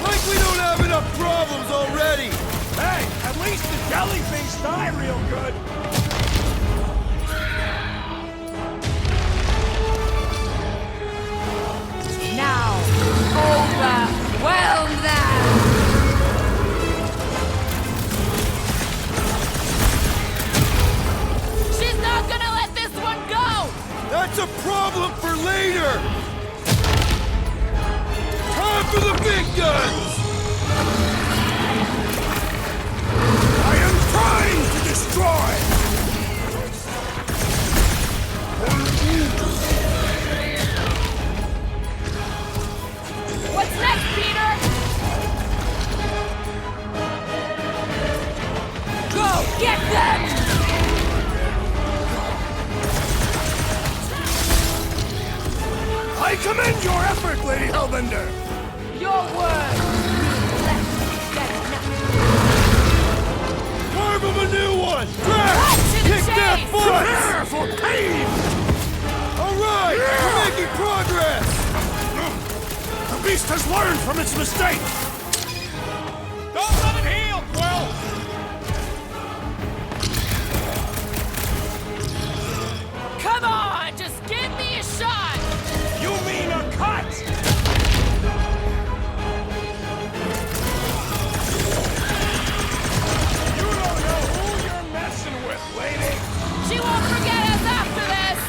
Like we don't have enough problems already! Hey, at least the jellyfish die real good! Now, overwhelm them! She's not gonna let this one go! That's a problem for later! Time for the big guns! I am trying to destroy! What's next, Peter? Go get them! I commend your effort, Lady Hellbender! Your word! Carve him a new one! Drax! Cut to the Kick that chase! butt! Prepare for pain! All right! We're making progress! The beast has learned from its mistake! Don't let it heal, Quill! Come on! Just give me a shot! You mean a cut! You don't know who you're messing with, lady! She won't forget us after this!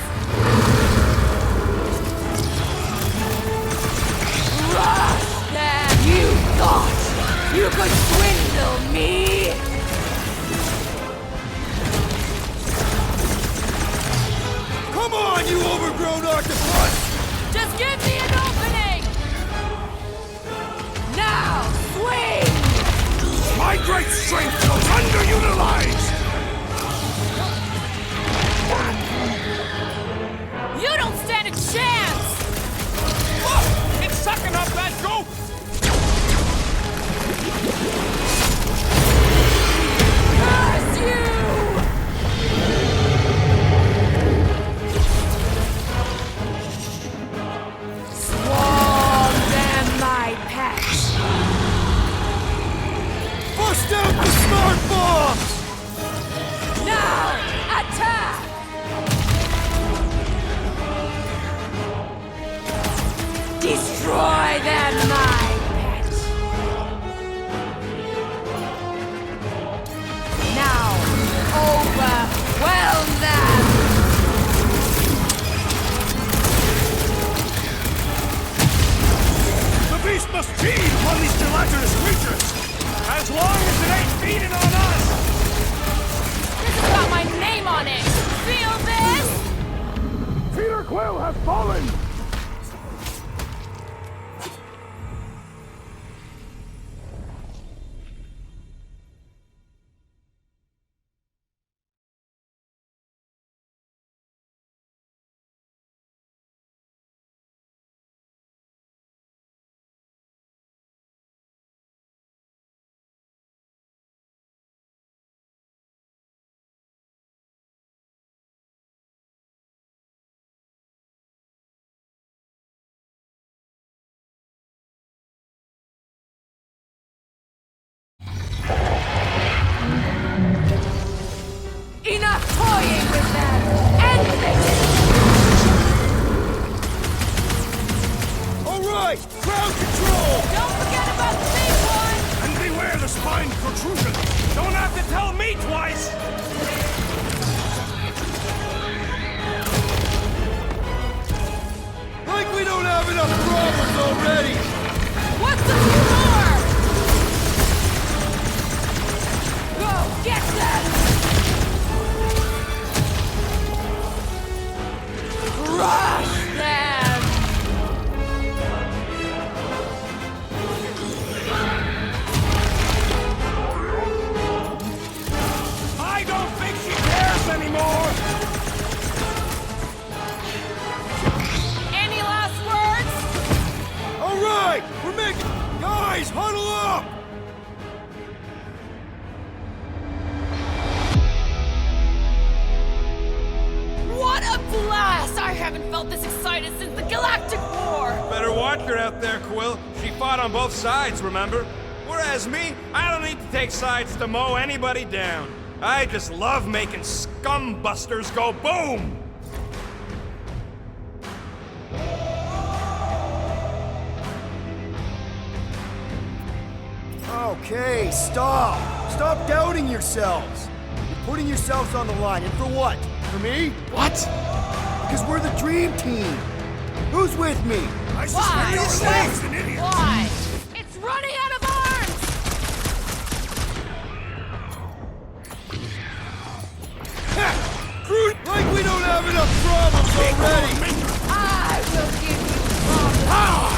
Rush them! You thought you could swindle me? Come on, you overgrown octopus! Just give me an opening! Now, swing! My great strength was underutilized! You don't stand a chance! Look! It's sucking up that goat! Curse you! Swarm them, my pets! Bust out the smart bombs! Now, attack! Destroy them, my pets! Now, overwhelm them! The beast must feed upon these gelatinous creatures! As long as it ain't feeding on us! This has got my name on it! Feel this? Peter Quill has fallen! Ground control! Don't forget about the big one! And beware the spine protrusion! Don't have to tell me twice! Like we don't have enough problems already! What's a few more? Go, get them! Crush them! I don't think she cares anymore! Any last words? All right, we're making... Guys, huddle up! What a blast! I haven't felt this excited since the Galactic War! Better watch her out there, Quill. She fought on both sides, remember? Whereas me, I don't need to take sides to mow anybody down. I just love making scumbusters go boom! Okay, stop! Stop doubting yourselves! You're putting yourselves on the line, and for what? For me? What? Because we're the dream team! Who's with me? I suspect your slave's an idiot! Why? It's running out of arms! Fruit! Like we don't have enough problems already! I will give you problems!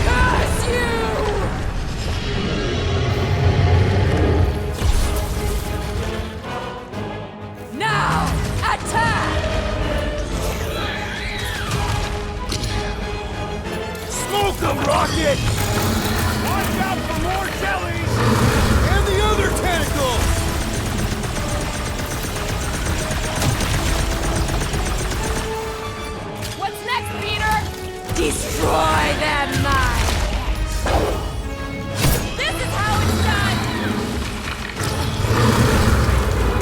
Curse you! Now, attack! Smoke them, Rocket! Watch out for more jellies! And the other tentacles! What's next, Peter? Destroy them mines! This is how it's done!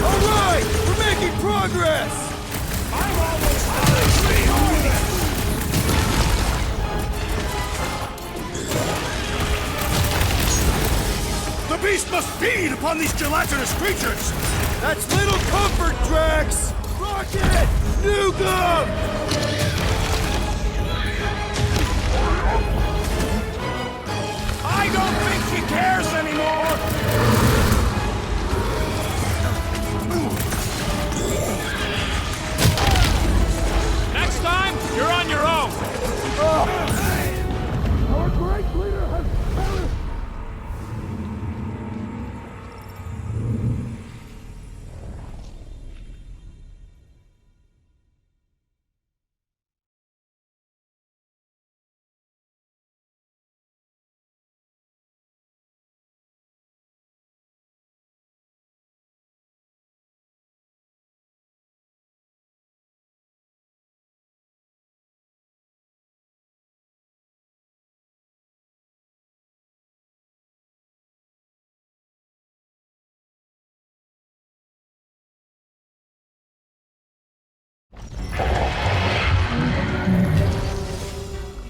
All right, we're making progress! I'm almost out of tree already! The beast must feed upon these gelatinous creatures! That's little comfort, Drax! Rocket! Nuke 'em! I don't think she cares anymore! Next time, you're on your own! Our great leader has perished!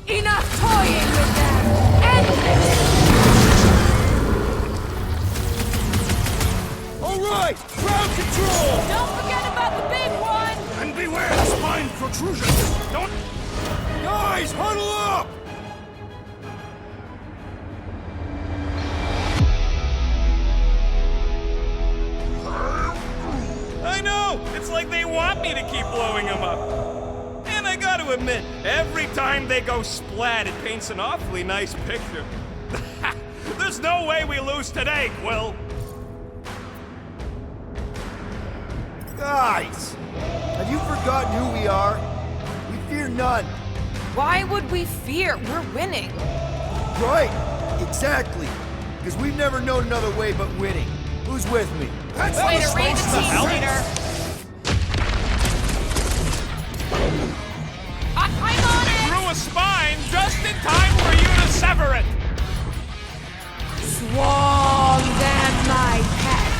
Enough toying with them! End this! All right, ground control! Don't forget about the big one! And beware the spine protrusions! Don't... Guys, huddle up! I know! It's like they want me to keep blowing them up. And I gotta admit, every time they go splat, it paints an awfully nice picture. There's no way we lose today, Quill. Guys, have you forgotten who we are? We fear none. Why would we fear? We're winning. Right, exactly. Because we've never known another way but winning. Who's with me? That's Way the to read the response team, hell? leader! I'm on it! Through a spine just in time for you to sever it! Swarm them, my pet!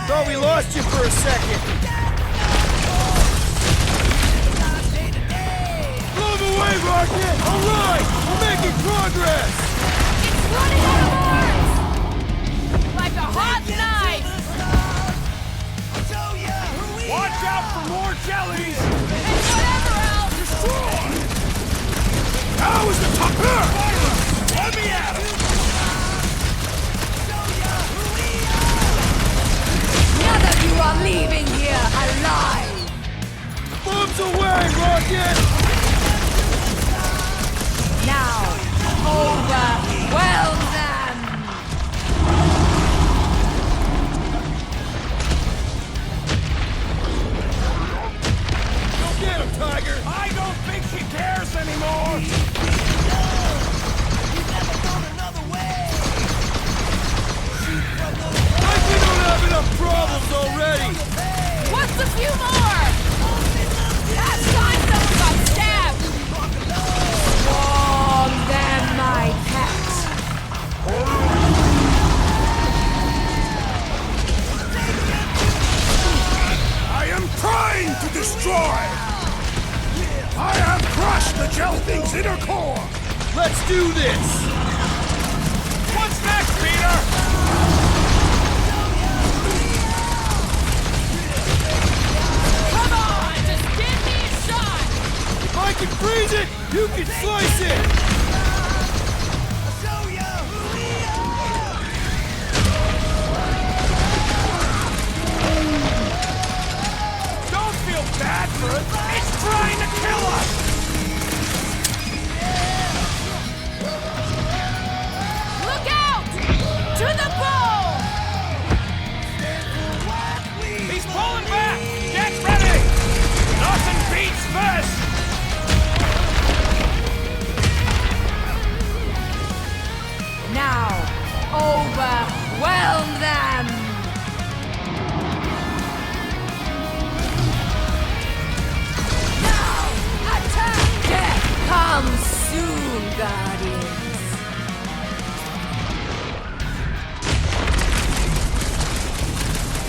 Thought we lost you for a second. Blow them away, Rocket! All right! We're making progress! It's running out of arms! Like a hot knife! Watch out for more jellies! And whatever else! How is the top here? Let me at him! None of you are leaving here alive! Bombs away, Rocket! Now, overwhelm them! Go get him, Tiger! I don't think she cares anymore! Like we don't have enough problems already! What's a few more? Last time someone got stabbed! Swarm them, my pets! I am trying to destroy! I have crushed the Gel Thing's inner core! Let's do this! What's next, Peter? Come on, just give me a shot! If I can freeze it, you can slice it! Don't feel bad for it. It's trying to kill us! Look out! To the bone! He's pulling back! Get ready! Nothing beats this! Now, overwhelm them! Now, attack! Death comes soon, Guardians!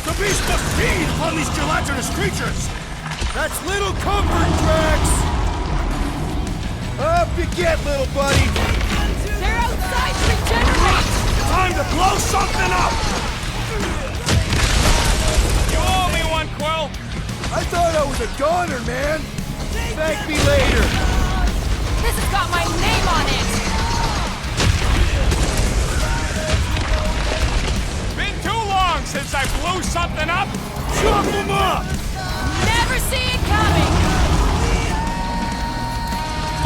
The beast must feed upon these gelatinous creatures! That's little comfort, Drax! Up you get, little buddy! They're outside to regenerate! Time to blow something up! You owe me one, Quill! I thought I was a goner, man! Thank me later! This has got my name on it! Been too long since I blew something up! Chop them up! Never see it coming!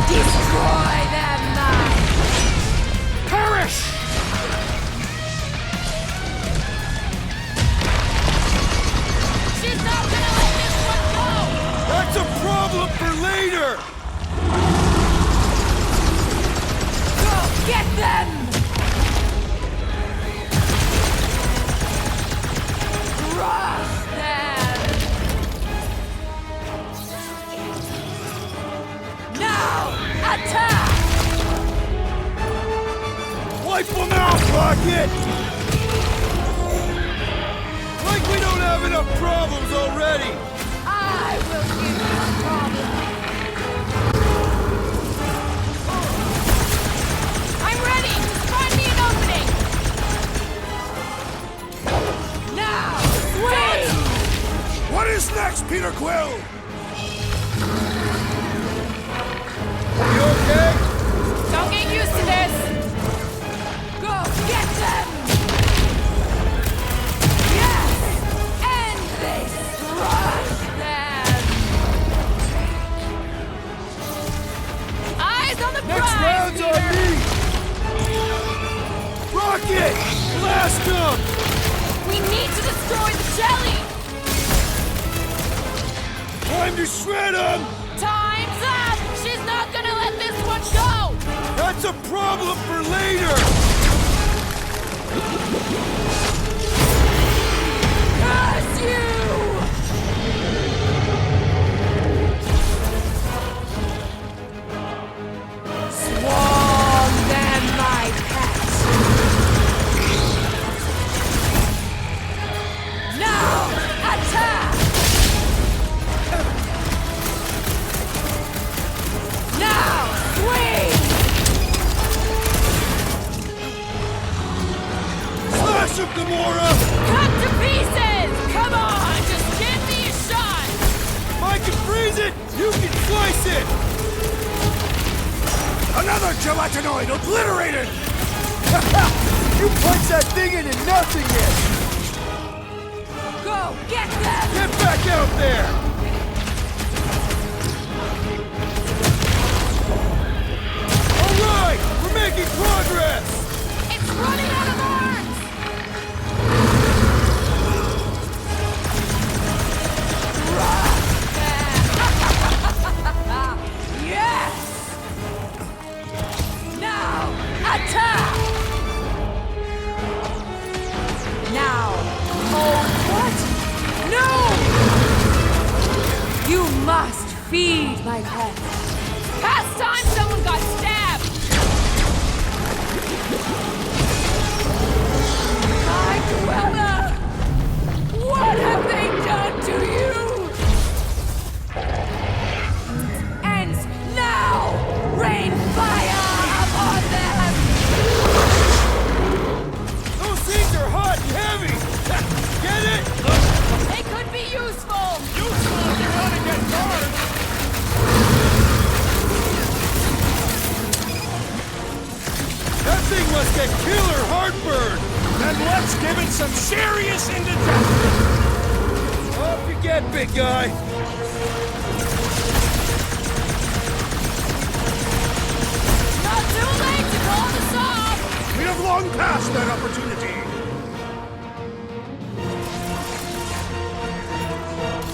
Destroy them, mine! Perish! She's not gonna let this one go! That's a problem for later! Go get them! Crush them! Now, attack! Wipe them out, Rocket! Like we don't have enough problems already! I will give you a problem. I'm ready! Just find me an opening! Now, swing! What is next, Peter Quill? You okay? Don't get used to this! Go get them! Yes! End this! Crush them! Eyes on the Next prize, round's on Peter! me! Rocket! Blast him! We need to destroy the jelly! Time to shred him! Time's up! She's not gonna let this one go! That's a problem for later! Curse you! Swarm them, my pets! Now, him, Gamora! Cut to pieces! Come on, just give me a shot! If I can freeze it, you can slice it! Another gelatinoid obliterated! You punched that thing into nothingness! Go, get them! Get back out there! Alright! We're making progress! It's running out of arms! Yes! Now, attack! Now, oh, what? No! You must feed my pet. Past time someone got stabbed! My Cruella! What have they done to you? Ends now! Rain fire upon them! Those things are hot and heavy! Get it? They could be useful! Useful if you want to get burned! That thing must get killer heartburn! Then let's give it some serious indigestion! Off you get, big guy! Not too late to call this off! We have long passed that opportunity.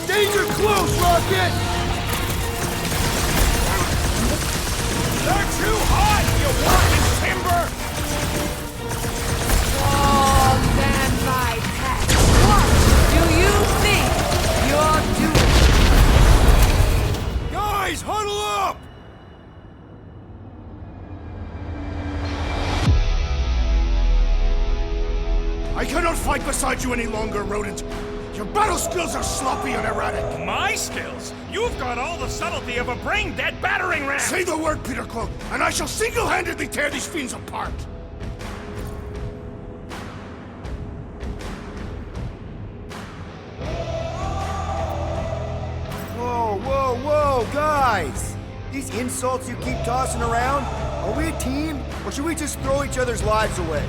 Danger close, Rocket! They're too hot, you walking timber! Oh, man, my pet! What do you think you're doing? Guys, huddle up! I cannot fight beside you any longer, rodent. Your battle skills are sloppy and erratic. My skills? You've got all the subtlety of a brain-dead battering ram! Say the word, Peter Cloak, and I shall single-handedly tear these fiends apart. Whoa, whoa, whoa, guys! These insults you keep tossing around, are we a team, or should we just throw each other's lives away?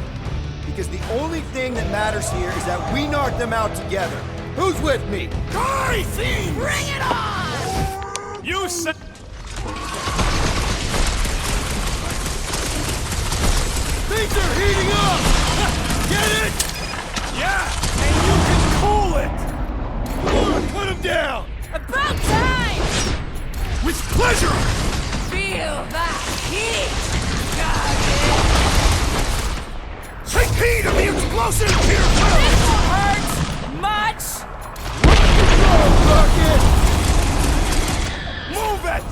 Because the only thing that matters here is that we knock them out together. Who's with me? Die, fiends! Bring it on! You said... Things are heating up! Get it? Yeah, and you can cool it! Come on, cut him down! About time! With pleasure! Feel that heat! Target! Take heed of the explosive, Peter Quill! This will hurt much! Go, Rocket! Move it!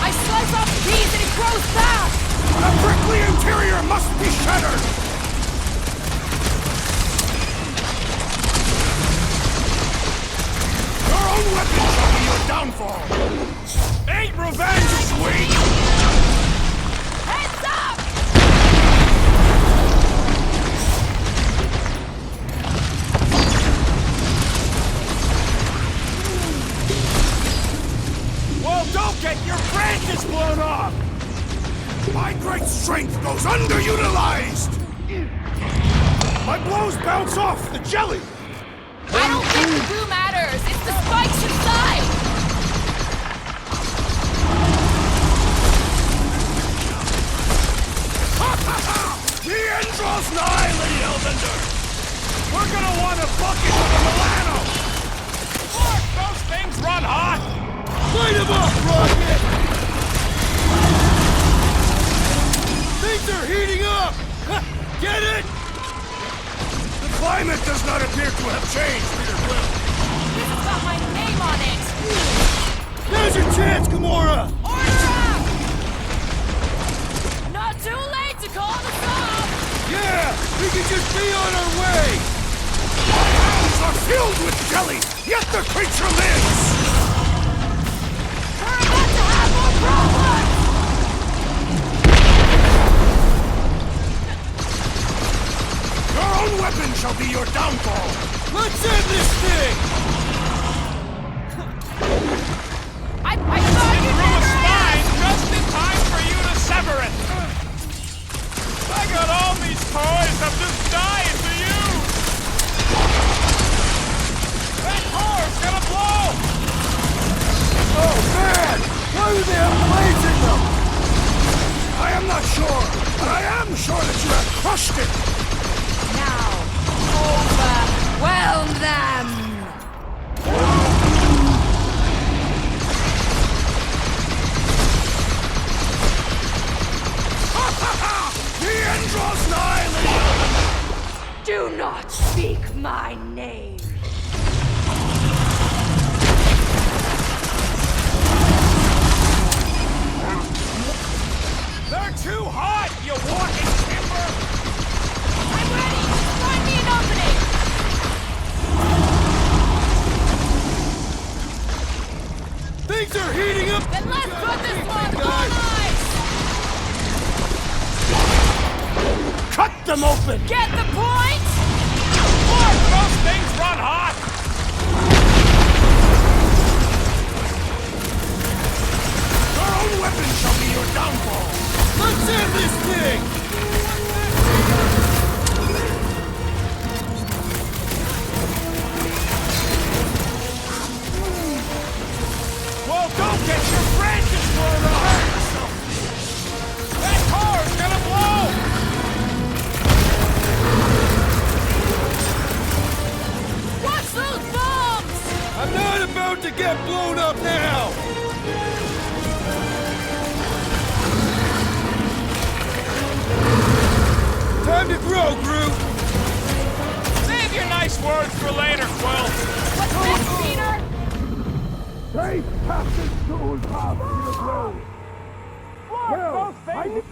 I slice off the piece and it grows back! The prickly interior must be shattered! Your own weapon shall be your downfall! Ain't revenge sweet! Heads up! Well, don't get your branches blown off! My great strength goes underutilized! My blows bounce off the jelly! I don't think the glue matters. It's the spikes inside. The end draws nigh, Lady Hellbender! We're gonna want a bucket of the Milano! Look, those things run hot! Light him up, Rocket! Things are heating up! Get it? The climate does not appear to have changed, Peter Quill. This has got my name on it. Now's your chance, Gamora! Order up! Not too late to call the stop. Yeah, we can just be on our way! My hands are filled with jelly, yet the creature lives! We're about to have more problems. your downfall! Let's end this thing! I thought It you grew a never spine asked! just in time for you to sever it! I got all these toys, I'm just dying to use! That core's gonna blow! Oh man! Why do they have blades in them? I am not sure, but I am sure that you have crushed it! Now, overwhelm them! The end draws nigh, Lady! Do not speak my name. They're too hot, you walking timber! I'm ready! Find me an opening! Things are heating up! Then let's put this one on ice! Cut them open! Get the point? Look, those things run hot! Your own weapon shall be your downfall! Let's end this thing! Well, don't get your branches blown off! That car's gonna blow! Watch those bombs! I'm not about to get blown up now! Time to grow, Groot! Save your nice words for later, Quill! What's this, Peter? Take Captain Tool's house to the grove! Look, those things...